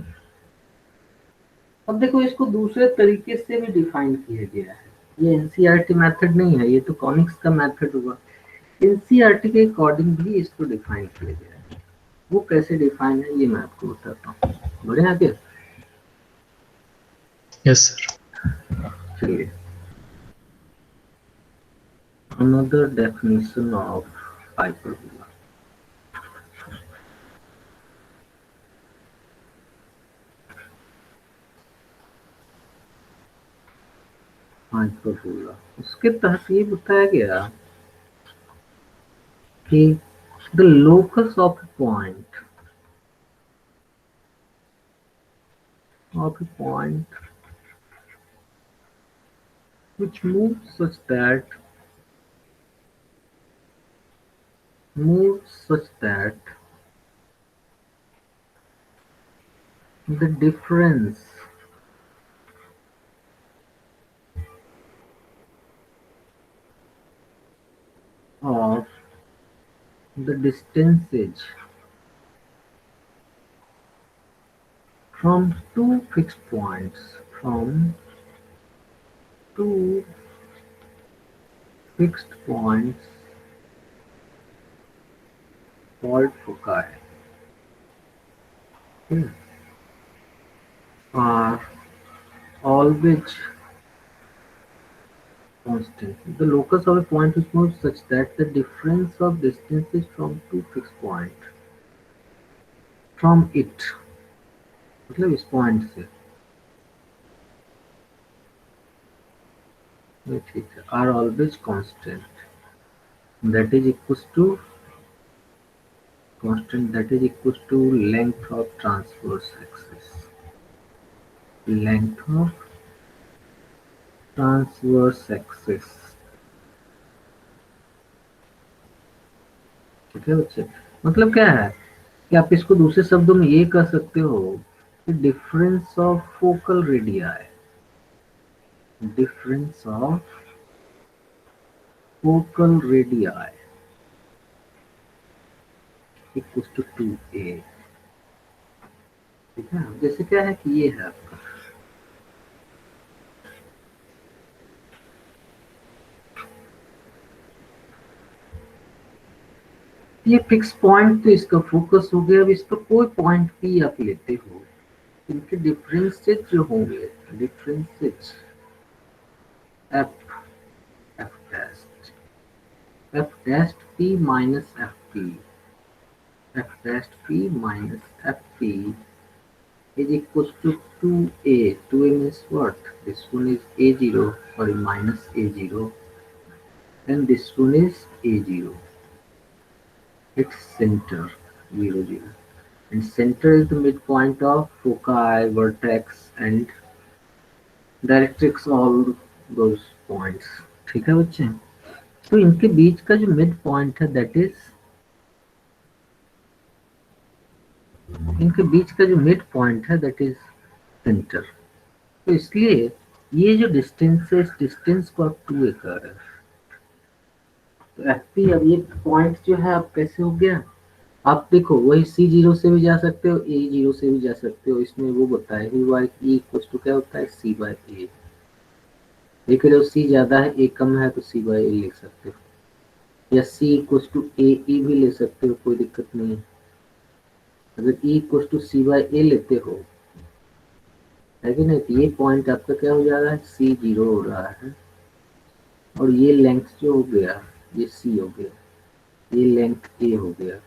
अब देखो इसको दूसरे तरीके से भी डिफाइन किया गया है। ये एनसीईआरटी मेथड नहीं है, ये तो कॉनिक्स का मेथड हुआ। एनसीईआरटी के अकॉर्डिंग भी इसको डिफाइन किया गया है। वो कैसे डिफाइन है ये मैं आपको बताता हूँ। बढ़े आगे? Yes sir. चलिए, another definition of hyperbola. Hyperbola, उसके तहत ये बताया गया कि the locus of a point which moves such that the difference of the distances from two fixed points called foci are always constant. The locus of a point is moved such that the difference of distances from two fixed points from it, मतलब इस point से, ये ठीक है, are always constant. That is equals to length of transverse axis. Length of transverse axis. ठीक है बच्चे? मतलब क्या है कि आप इसको दूसरे शब्दों में ये कह सकते हो कि difference of focal radii, difference of focal radii equals to 2a. ठीक है, जैसे क्या है कि ये है आपका ये फिक्स पॉइंट, तो इसका फोकस हो गया। अब इस पर कोई पॉइंट भी आप लेते हो, इनके डिफरेंसेस जो होंगे, differences F F dash P minus F P minus F P is equals to 2a. 2a means what? This one is a0, sorry, minus a0, and this one is a0. Its center 0 0, and center is the midpoint of foci, vertex, and directrix, all those points. ठीक है बच्चे? तो इनके बीच का जो mid point है that is, इनके बीच का जो मिड पॉइंट है दैट इज सेंटर। तो इसलिए ये जो डिस्टेंस है, इस डिस्टेंस को आप 2a कर रहे हैं। तो एफ पी, अब ये पॉइंट जो है आप कैसे हो गया, आप देखो वही C0 से भी जा सकते हो, A0 से भी जा सकते हो। इसमें वो बताया हुआ है कि इक्वल टू क्या होता है, C बाय A। देख रहे हो, C ज्यादा है, A कम है, तो C बाय A लिख सकते हो, या C इक्वल टू AE भी ले सकते हो, कोई दिक्कत नहीं है। अगर E equal to C by A लेते हो, है कि नहीं, तो ये पॉइंट आपका क्या हो जा रहा है, C0 हो रहा है, और ये लेंथ जो हो गया ये C हो गया, ये लेंथ A हो गया,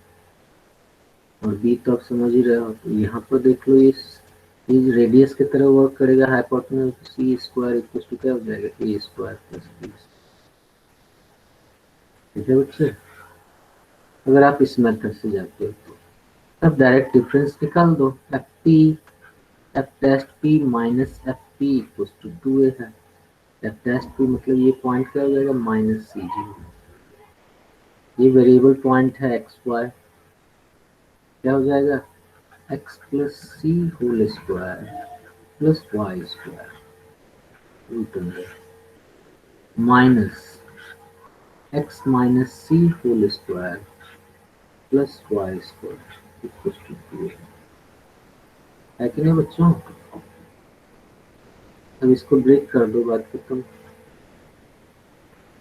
और बी तो आप समझ ही रहे हो। तो यहाँ पर देख लो, इस रेडियस की तरह वर्क करेगा, hypotenuse, C square equal to क्या हो जाएगा, ए स्क्वायर प्लस बी। ठीक है बच्चे? अगर आप इस मेथड से जाते हो तो अब डायरेक्ट डिफरेंस निकाल दो, F P F dash P minus F P equal to 2a है। एफ डैश पी मतलब ये पॉइंट क्या हो जाएगा, माइनस C0। ये वेरिएबल पॉइंट है एक्स वाई, क्या हो जाएगा, x plus C whole square plus Y square root under minus x minus C whole square plus Y square equal to 2 है कि नहीं बच्चों? अब इसको ब्रेक कर दो, बात खत्म।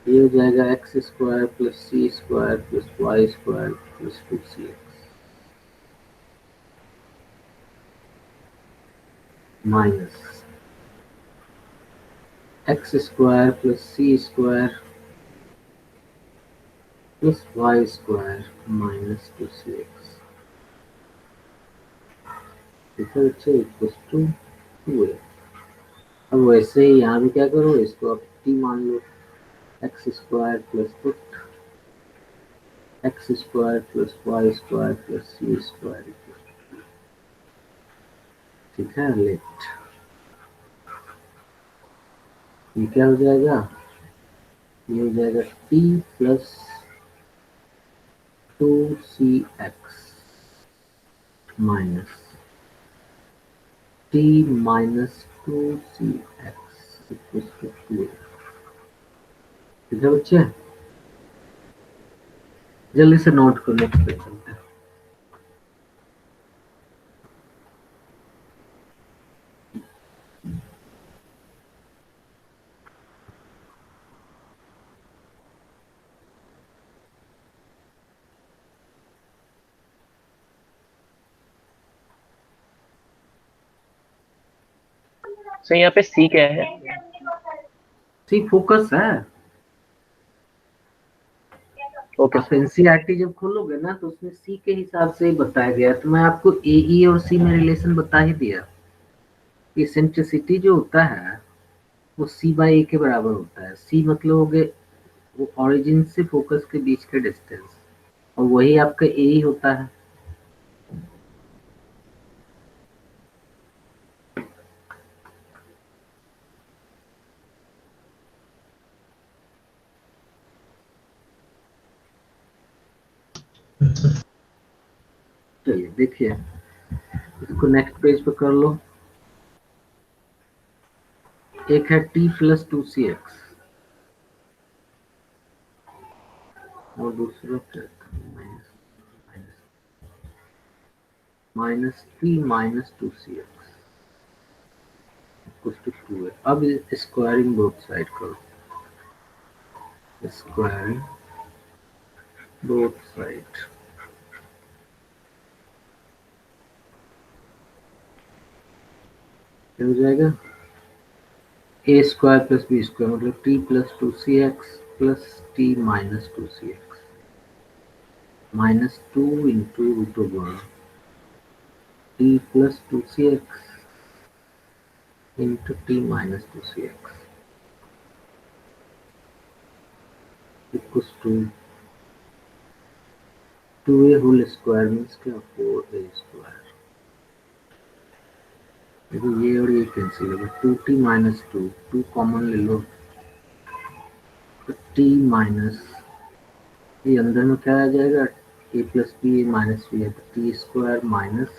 ये हो जाएगा X square plus C square plus Y square plus 2cx minus X square plus C square plus Y square minus 2cx बच्चे इक्वल टू 2a। अब वैसे ही यहाँ भी क्या करो, इसको आप t मान लो, X square plus put X square plus Y square plus C square, ठीक है। लेट ये क्या हो जाएगा, ये हो जाएगा t plus 2cx minus t minus 2cx equal to 2। ठीक है बच्चे, जल्दी से नोट कर, नेक्स्ट पे चलते हैं। सो यहाँ पे सी क्या है? सी फोकस है। ओके आप एनसीईआरटी जब खोलोगे ना तो उसमें सी के हिसाब से ही बताया गया, तो मैं आपको ए और सी में रिलेशन बता ही दिया। इसेंट्रिसिटी जो होता है वो सी बाई ए के बराबर होता है। सी मतलब हो गए वो ऑरिजिन से फोकस के बीच का डिस्टेंस, और वही आपका ए ही होता है। चलिए देखिए, इसको नेक्स्ट पेज पे कर लो। एक है t प्लस 2cx और दूसरा क्या था, minus t minus 2cx equal to 2 है। अब स्क्वायरिंग बोथ साइड करो, स्क्वायरिंग बोथ साइड, क्या हो जाएगा, A square plus B square मतलब t plus 2cx plus t minus 2cx minus 2 into root over t plus 2cx into t minus 2cx equals to 2a whole square means क्या, 4a square. देखो ये और ये cancel होगा, 2t minus 2, 2 common ले लो तो t minus, ये अंदर में क्या आ जाएगा, a plus B minus B है तो T square minus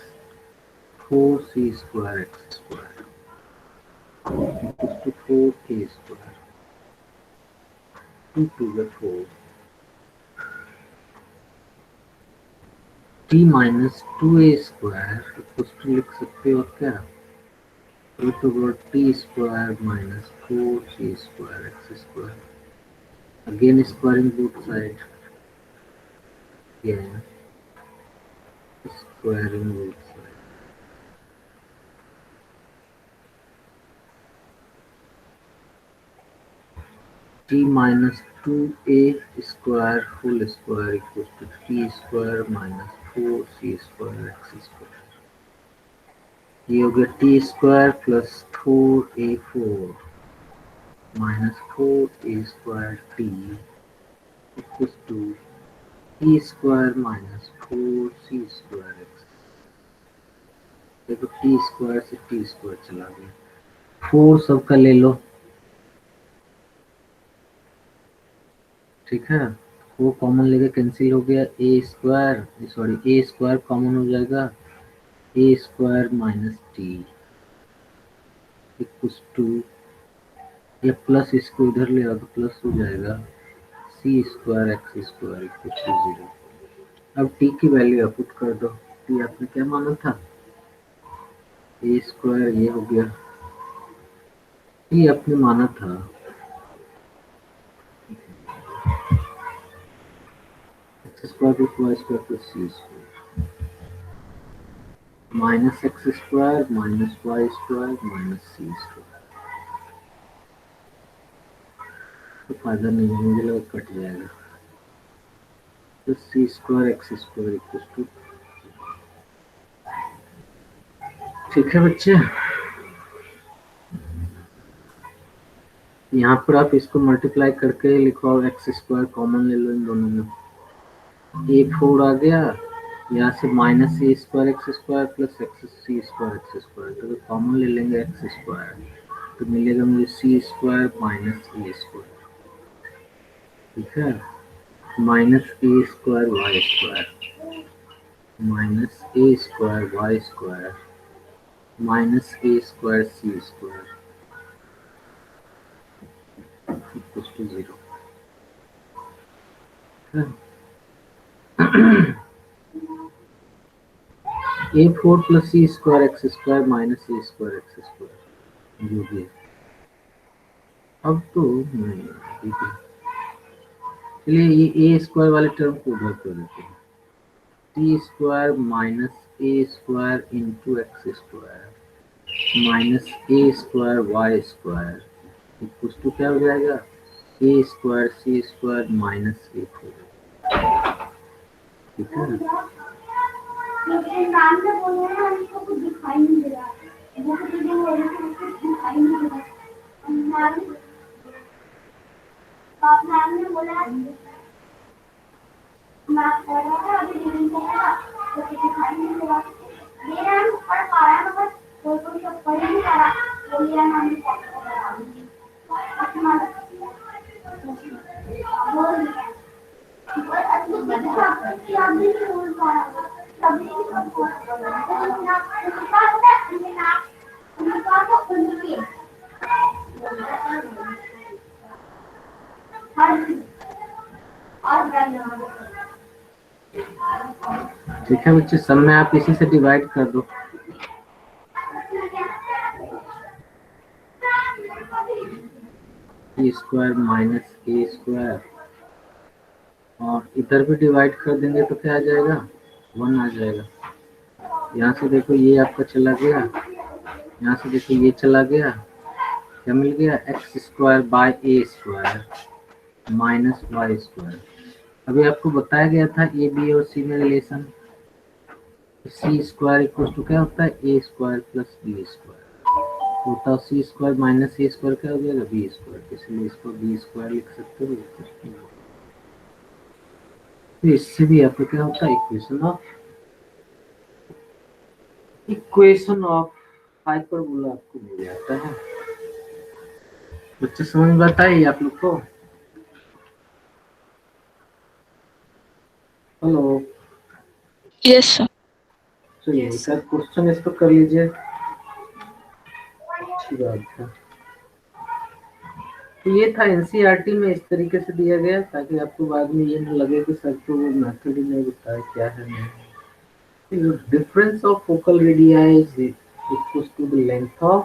4c square X square equals to 4a square, 2 to the 4, t minus 2a square equals to लिख सकते हो क्या, root over T square minus 4c square X square. Again squaring both sides. Again squaring both sides. T minus 2a square whole square equals to t square minus 4c square x square. ये हो गया t square plus 4a4 minus 4a square t equals to t square minus 4c square x। देखो t square से t square चला गया, 4 सबका ले लो, ठीक है। वो कॉमन लेके कैंसिल हो गया, A square sorry A square common हो जाएगा, A square minus T equals to, या प्लस इसको इधर ले आओ तो प्लस हो जाएगा C square X square equal to 0। अब टी की वैल्यू पुट कर दो। टी आपने क्या माना था, ए स्क्वायर, ये हो गया। टी आपने माना था X square plus Y square plus C square minus X square minus Y square minus C square. तो फायदा नहीं है, मुझे लगा कट जाएगा। तो C square X square equal to, ठीक है बच्चे। यहाँ पर आप इसको मल्टीप्लाई करके लिखो, एक्स स्क्वायर कॉमन ले लो इन दोनों में, ए 4 आ गया। यहाँ से minus A square X square plus X C square X square, तो कॉमन ले लेंगे एक्स स्क्वायर, तो मिलेगा मुझे C square minus A square, ठीक है। Minus A square Y square minus A square Y square minus A square C square equal to 0। A 4 plus C square X square minus A square X square जो भी है। अब तो नहीं, ठीक है, चलिए ये ए स्क्वायर वाले टर्म को उधर कर देते हैं। T square minus A square into X square minus A square Y square equal to क्या हो जाएगा, A square C square minus A 4, ठीक है। नाम से बोल रहे हैं, हमको कुछ दिखाई नहीं दे रहा है, वो कुछ दिखाई नहीं दे रहा है। आप नाम ने बोला मैथ कर रहा था, अभी रीडिंग कर रहा था, तो कुछ दिखाई नहीं दे रहा। ये नाम पढ़ पा रहा है मगर कोई सब पढ़ नहीं पा रहा, तो मेरा नाम भी कॉपी कर रहा है। अपना बोल और अच्छी बात आप भी नहीं बोल पा रहा, सभी सब बोल रहा है। उनका होता है उनका तो उनके ठीक है बच्चे, सब में आप इसी से डिवाइड कर दो। ए स्क्वायर माइनस ए स्क्वायर, और इधर भी डिवाइड कर देंगे तो क्या आ जाएगा, 1 आ जाएगा। यहाँ से देखो ये आपका चला गया, यहाँ से देखो ये चला गया, क्या मिल गया, X square by A square minus Y square. अभी आपको बताया गया था ए बी और सी में relation, C square equal to क्या होता है, A square plus B square होता है। C square minus A square क्या हो जाएगा, बी स्क्वायर, इसलिए इसको बी स्क्वायर लिख सकते हो। तो इससे भी आपको क्या होता है, इक्वेशन ऑफ हाइपरबोला आपको मिल जाता है। बच्चे समझ में आता है आप लोग को? Hello, yes sir. चलिए सर क्वेश्चन इसको कर लीजिए, अच्छी बात है। तो ये था एनसीईआरटी में इस तरीके से दिया गया, ताकि आपको बाद में ये न लगे कि सर तो वो मेथड ही नहीं बताया क्या है नहीं। Difference of focal radii is equals to the length of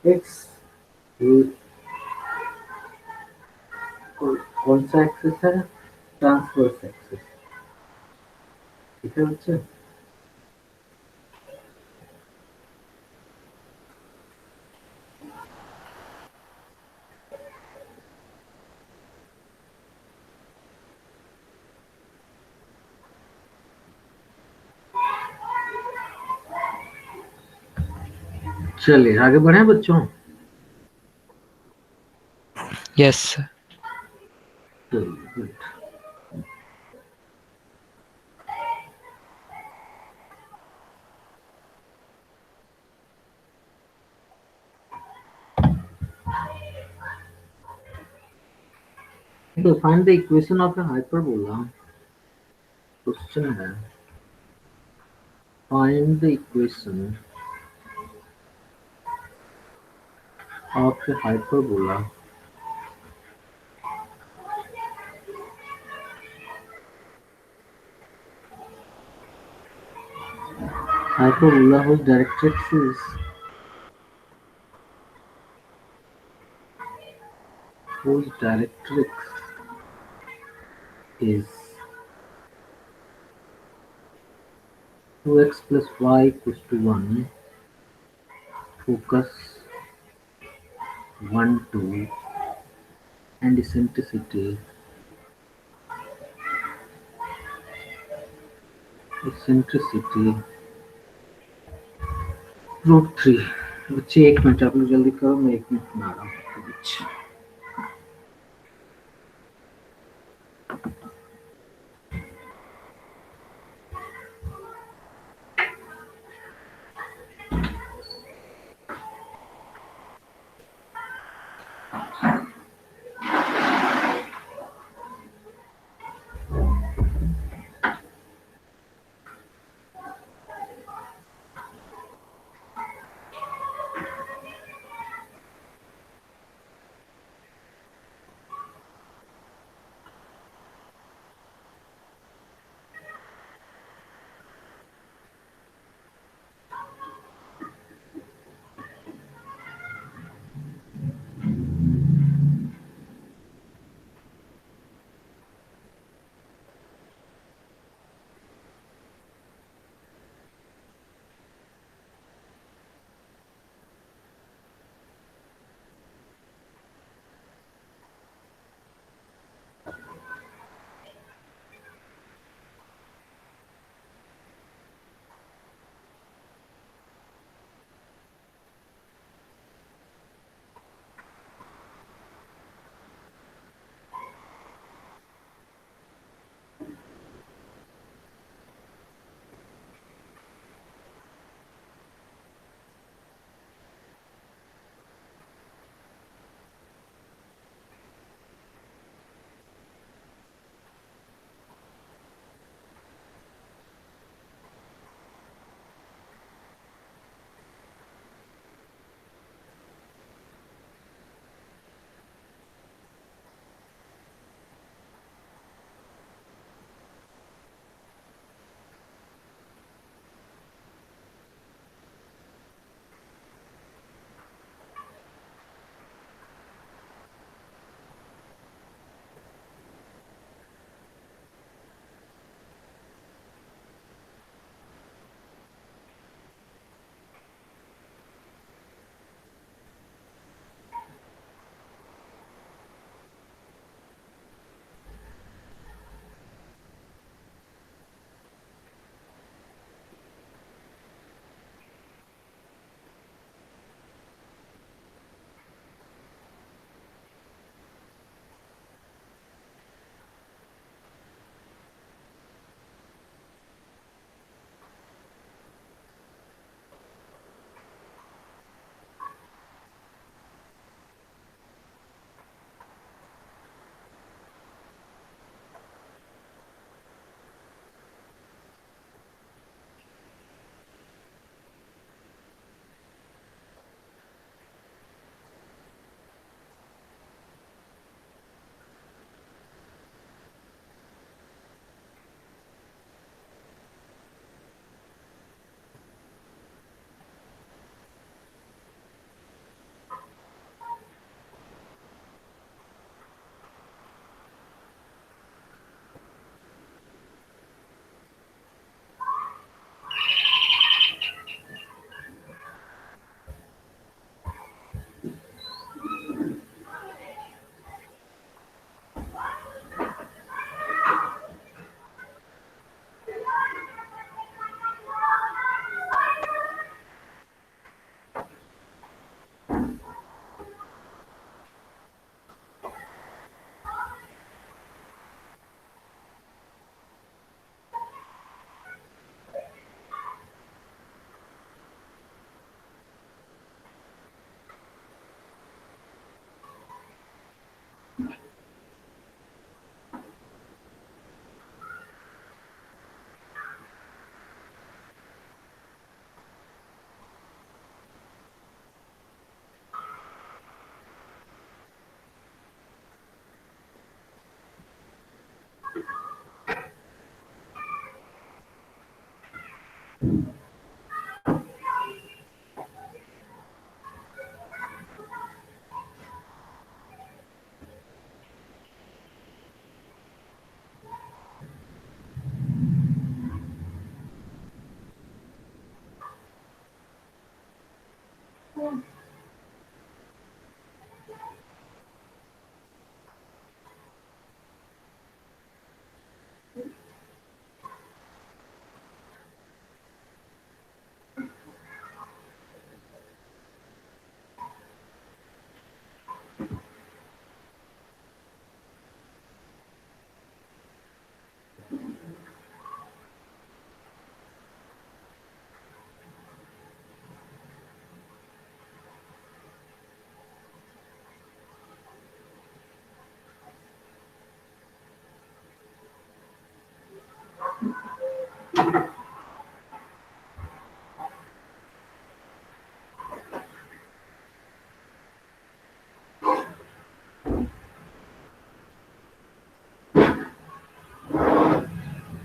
its कौन सा एक्सिस है, ट्रांसवर्स एक्सिस, ठीक है बच्चे। चलिए आगे बढ़े बच्चों। Yes sir. गुड। तो find the equation of a hyperbola. Question है find the equation of a hyperbola hyperbola whose directrix is 2x plus y equals to 1, focus 1, 2, and eccentricity √3। बच्चे 1 मिनट आप लोग जल्दी करो, मैं 1 मिनट बना रहा हूँ आपके बीच।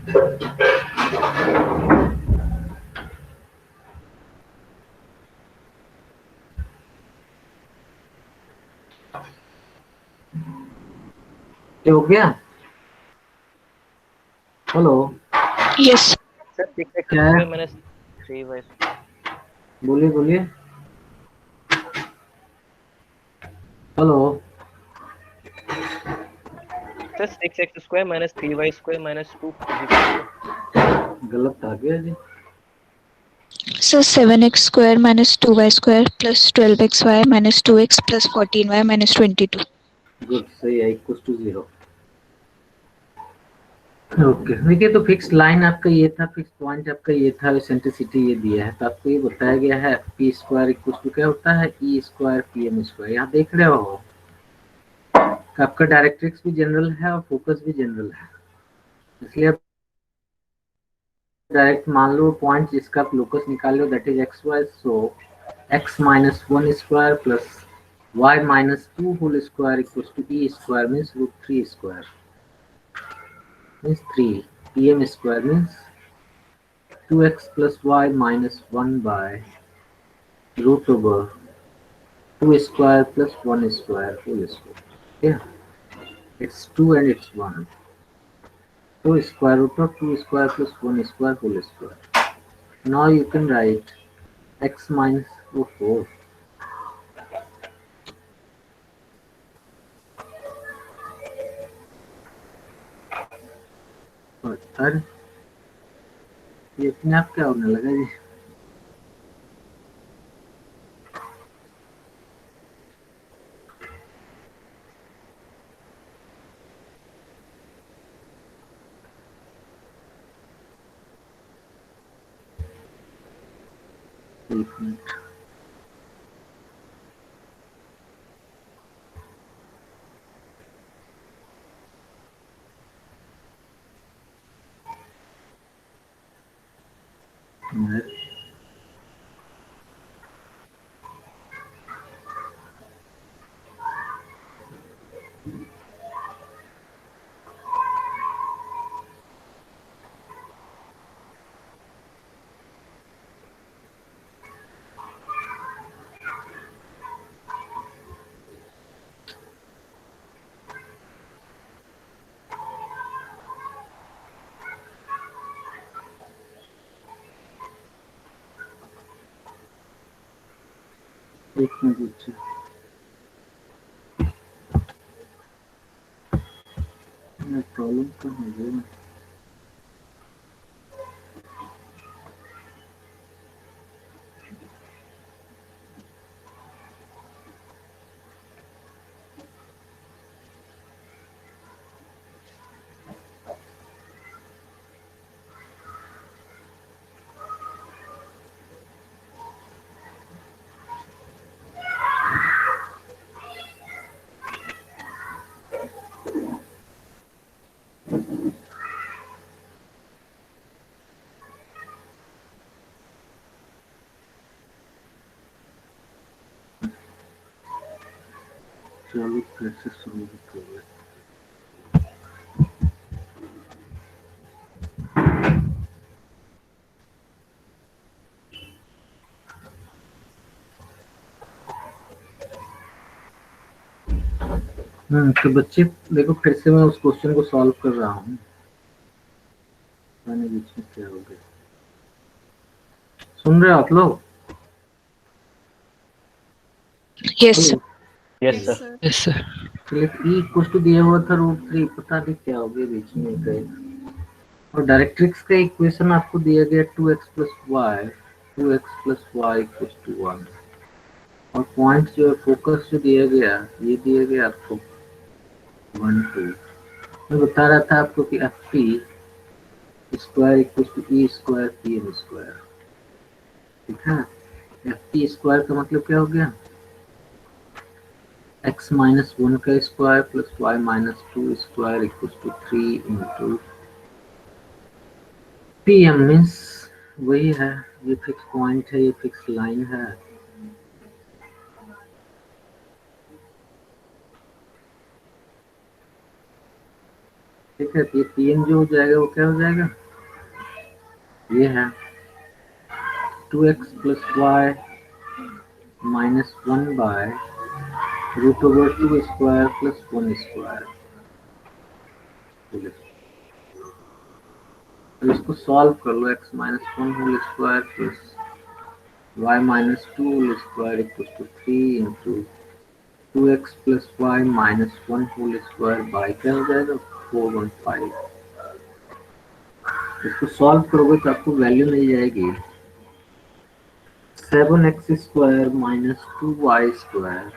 ये हो गया? Hello, Yes. सर 6x क्या है? स्क्वायर माइनस 3y बोलिए बोलिए। Hello, sir 6x square minus 3y square minus 2 is equal to गलत आ गया जी। So 7x square minus 2y square plus 12xy minus 2x plus 14y minus 22. Good, सही है, इक्वल टू 0। ओके, देखिए तो फिक्स लाइन आपका ये था, फिक्स पॉइंट आपका ये था, एसेंट्रिसिटी ये दिया है, तो आपको ये बताया गया है पी स्क्वायर इक्वल टू क्या होता है, ई स्क्वायर पी एम स्क्वायर। यहाँ देख रहे हो कि आपका डायरेक्ट्रिक्स भी जनरल है और फोकस भी जनरल है, इसलिए आप डायरेक्ट मान लो पॉइंट जिसका आप लोकस निकाल लो that is X Y, so X minus 1 स्क्वायर plus Y minus 2 whole square equal to E square means root 3 square means 3 P M square means 2x plus y minus 1 by root over 2 square plus 1 square whole square. Yeah, it's 2 and it's 1. So square root of 2 square plus 1 square whole square. Now you can write x minus 4 और third ये अपने आप क्या होने लगा जी। एक minute, एक minute problem तो हो गया। चलो फिर से शुरू हो गया। तो बच्चे देखो फिर से मैं उस क्वेश्चन को सॉल्व कर रहा हूँ। मैंने बीच में क्या हो गया, सुन रहे हो आप लोग? Yes. Hello, yes sir Yes, sir. E equal to दिया हुआ था रूट 3, पता नहीं क्या हो गया बीच में गए। और डायरेक्ट्रिक्स का इक्वेशन आपको दिया गया 2x plus Y, 2x plus Y equal to 1। और पॉइंट जो है फोकस जो दिया गया, ये दिया गया आपको 1 2। मैं बता रहा था आपको कि F T square equal to E square P M square, ठीक है। एफ टी स्क्वायर का मतलब क्या हो गया, x माइनस 1 का square plus y minus 2 square equal to 3 into P M means वही है, ये फिक्स पॉइंट है, ये फिक्स लाइन है। ठीक है, तो ये 3 जो हो जाएगा वो क्या हो जाएगा, ये है 2x plus Y minus 1 by root over 2 square plus 1 square. तो इसको सॉल्व कर लो, x minus 1 whole square plus Y minus 2 whole square equal to 3 into 2x plus Y minus 1 whole square by क्या हो जाएगा 415। इसको सॉल्व करोगे तो आपको वैल्यू मिल जाएगी 7x square minus 2y square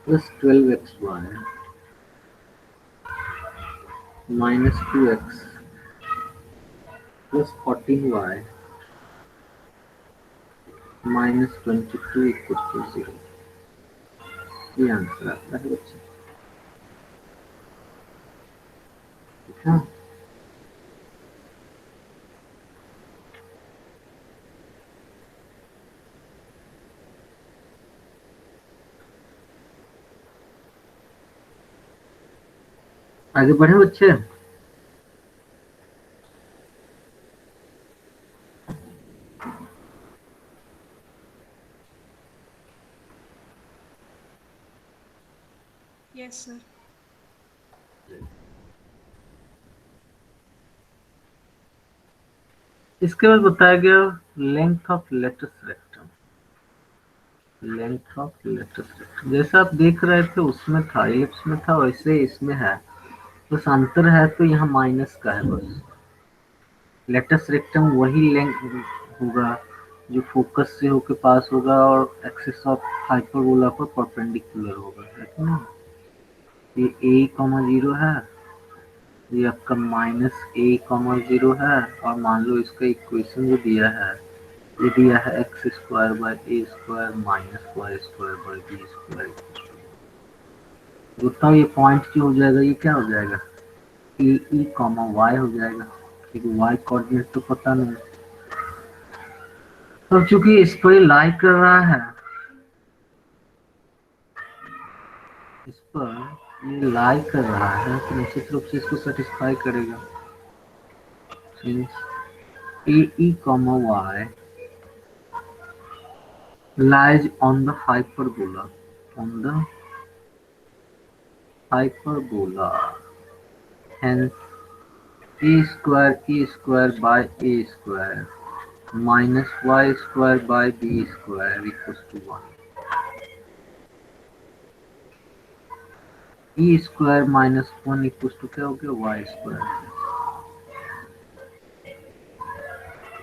plus 12xy minus 2x plus 14y minus 22 equal to 0। ये आंसर आता है बच्चे। ठीक है, आगे बढ़े बच्चे। Yes, sir. इसके बाद बताया गया length of latus rectum. Length of latus rectum जैसा आप देख रहे थे उसमें था, इलिप्स में था, वैसे ही इसमें है, बस अंतर है तो यहाँ माइनस का है बस। लेटस रेक्टम वही लेंथ होगा जो फोकस से होके पास होगा और एक्सिस ऑफ हाइपरबोला पर परपेंडिकुलर होगा, है कि नहीं। ये a, 0 है, ये आपका माइनस a, 0 है, और मान लो इसका इक्वेशन जो दिया है, ये दिया है x square by A square minus Y square by B square. बताओ ये पॉइंट जो हो जाएगा ये क्या हो जाएगा, ए ई कॉमा वाई हो जाएगा, क्योंकि वाई कोऑर्डिनेट तो पता नहीं। अब चूंकि इस पर लाई कर रहा है, इस पर ये लाई कर रहा है तो निश्चित रूप से इसको सेटिस्फाई करेगा। Since A E comma Y lies on the hyperbola, on the hyperbola, hence a square by a square minus y square by b square equals to 1। e square minus 1 equals to क्या हो गया y square,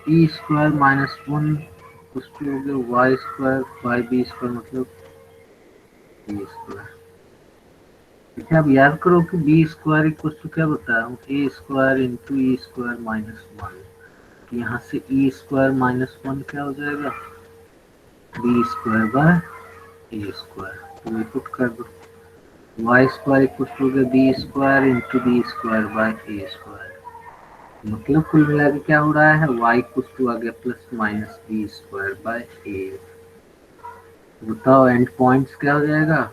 e square minus 1 equals to हो गया y square by b square मतलब b square। ठीक है, अब याद करो कि बी स्क्वायर इक्वल टू क्या बताया हूँ, ए square into E square minus 1। यहाँ से ई स्क्वायर माइनस 1 क्या हो जाएगा, B square by A square. तो ये पुट कर दो, Y square equal to B square into B square by A square. मतलब कुल मिला के क्या हो रहा है, वाई इक्वल टू आ गया plus minus B square by A. बताओ एंड पॉइंट्स क्या हो जाएगा,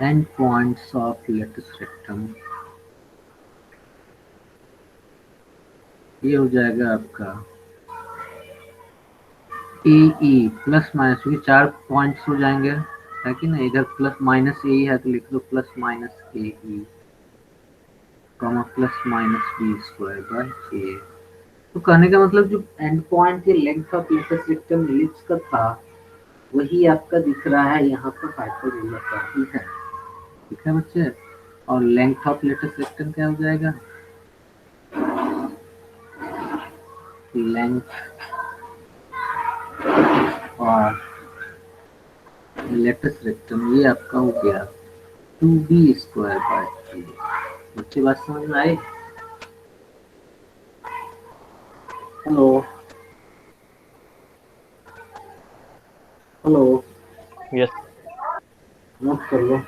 end points of latus rectum ये हो जाएगा आपका ए ई प्लस माइनस, क्योंकि 4 पॉइंट्स हो जाएंगे, है कि नहीं। इधर प्लस माइनस ए है तो लिख दो plus minus A E comma plus minus B square by A. तो कहने का मतलब जो एंड पॉइंट है length of latus rectum ellipse का था वही आपका दिख रहा है यहाँ पर हाइपरबोला का ही है। ठीक है बच्चे, और लेंथ ऑफ लेटस रेक्टम क्या हो जाएगा, लेंथ और लेटस रेक्टम ये आपका हो गया 2b स्क्वायर बाय 3। बच्चे बात समझ में आई। Hello hello, Yes. नोट कर लो।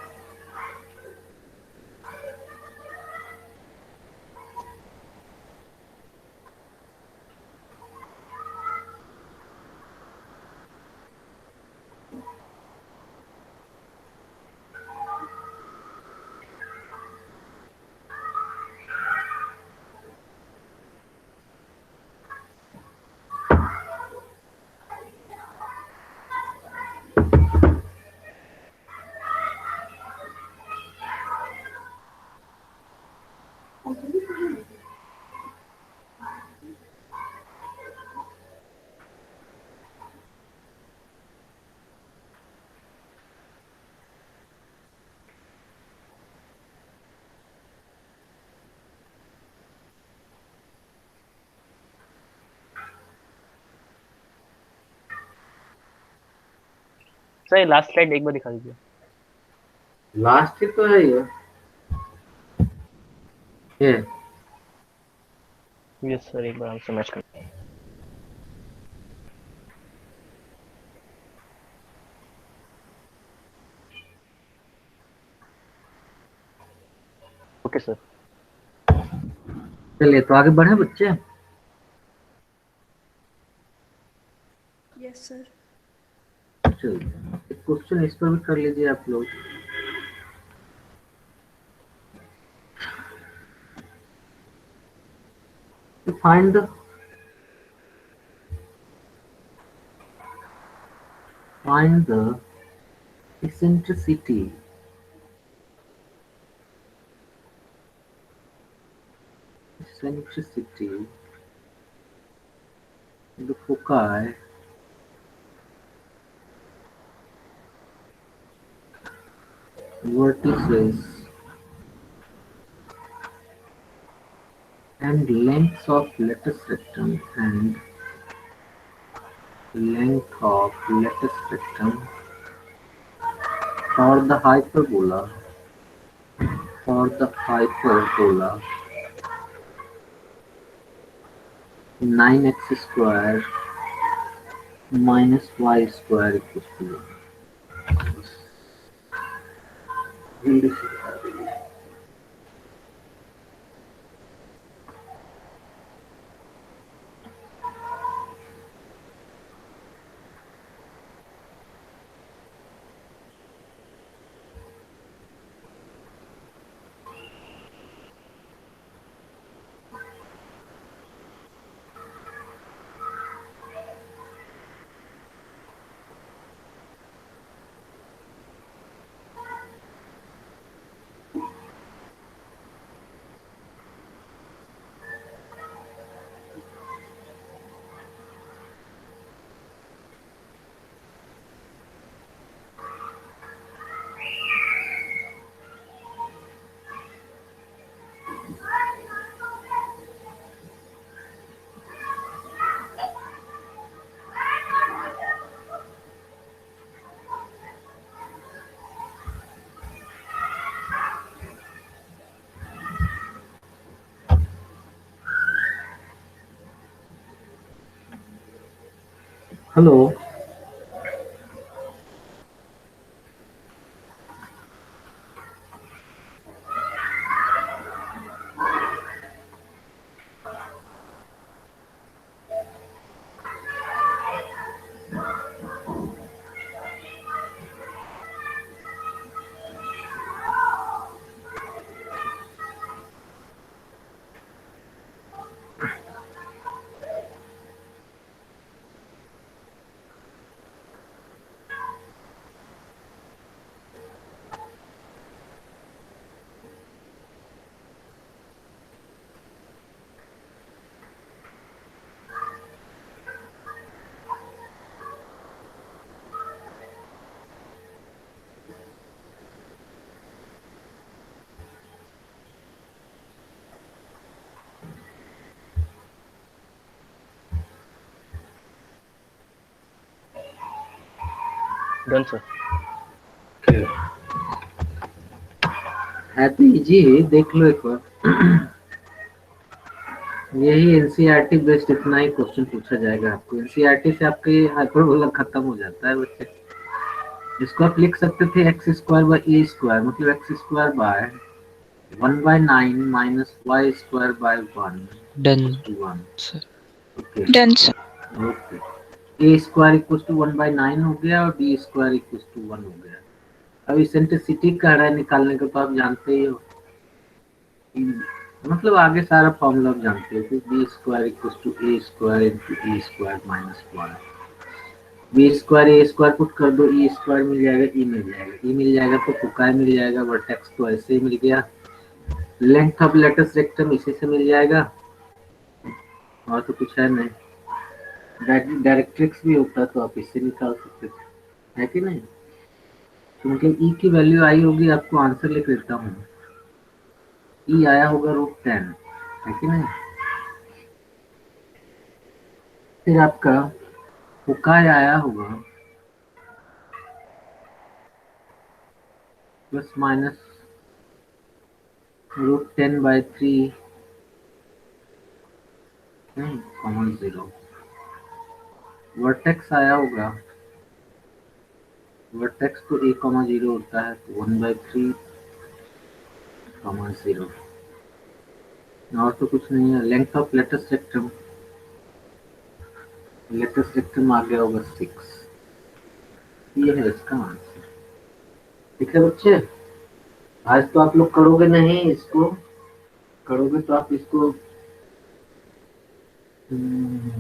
सर लास्ट स्लाइड एक बार दिखा दीजिए। लास्ट ही तो है ये यस सर, एक बार आंसर मैच कर। Okay sir. चलिए तो आगे बढ़े बच्चे। Yes sir. चलिए एक क्वेश्चन इस पर भी कर लीजिए आप लोग। to find the eccentricity the foci vertices and lengths of lattice rectum and length of lattice rectum for the hyperbola 9x square minus y square equals to 1. Hello. Done sir. है तो easy है, देख लो एक बार। यही NCERT based इतना ही question पूछा जाएगा आपको। एनसीईआरटी से आपके हाइपरबोला खत्म हो जाता है बच्चे। इसको आप लिख सकते थे X square by A square, मतलब X square by 1/9 minus Y square by 1 Done, to 1। sir. Okay done sir. Okay. A square equal to 1/9 हो गया और बी स्क्वायर इक्वल टू 1 हो गया। अब इसेंट्रिसिटी का है निकालने का, तो आप जानते ही हो, मतलब आगे सारा फॉर्मूला आप जानते हो कि B square equal to A square into E square minus 1। B square A square put कर दो, ई स्क्वायर मिल जाएगा, ई मिल जाएगा, ई मिल जाएगा तो फुकाई मिल जाएगा, वर्टेक्स तो ऐसे ही मिल गया, लेंथ ऑफ लेटस रेक्टम इसी से मिल जाएगा, और तो कुछ है नहीं। डायरेक्ट्रिक्स भी होता तो आप इससे निकाल सकते थे, है कि नहीं? क्योंकि ई की वैल्यू आई होगी, आपको आंसर लिख देता हूँ। ई आया होगा √10, है कि नहीं? फिर आपका फुकाई आया होगा प्लस माइनस √10/3 कॉमन 0। वर्टेक्स आया होगा, वर्टेक्स तो a,0 होता है, तो 1/3 कॉमन 0। और तो कुछ नहीं है। लेंथ ऑफ लेटेस्ट सेक्टम, लेटेस्ट सेक्टम आ गया होगा 6। ये है इसका आंसर। ठीक है बच्चे, आज तो आप लोग करोगे नहीं, इसको करोगे तो आप इसको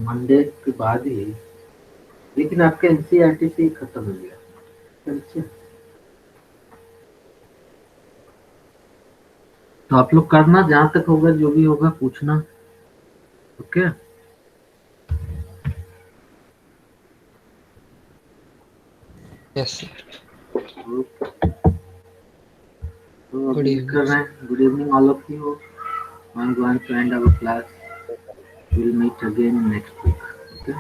मंडे के बाद ही, लेकिन आपके एनसीईआरटी से ही खत्म हो गया। अच्छा, तो आप लोग करना, जहां तक होगा जो भी होगा पूछना। Okay, Yes, sir. तो Good अभी कर evening, रहे sir. हैं। Good evening all of you. I am going to end our class. Will meet again next week. Okay.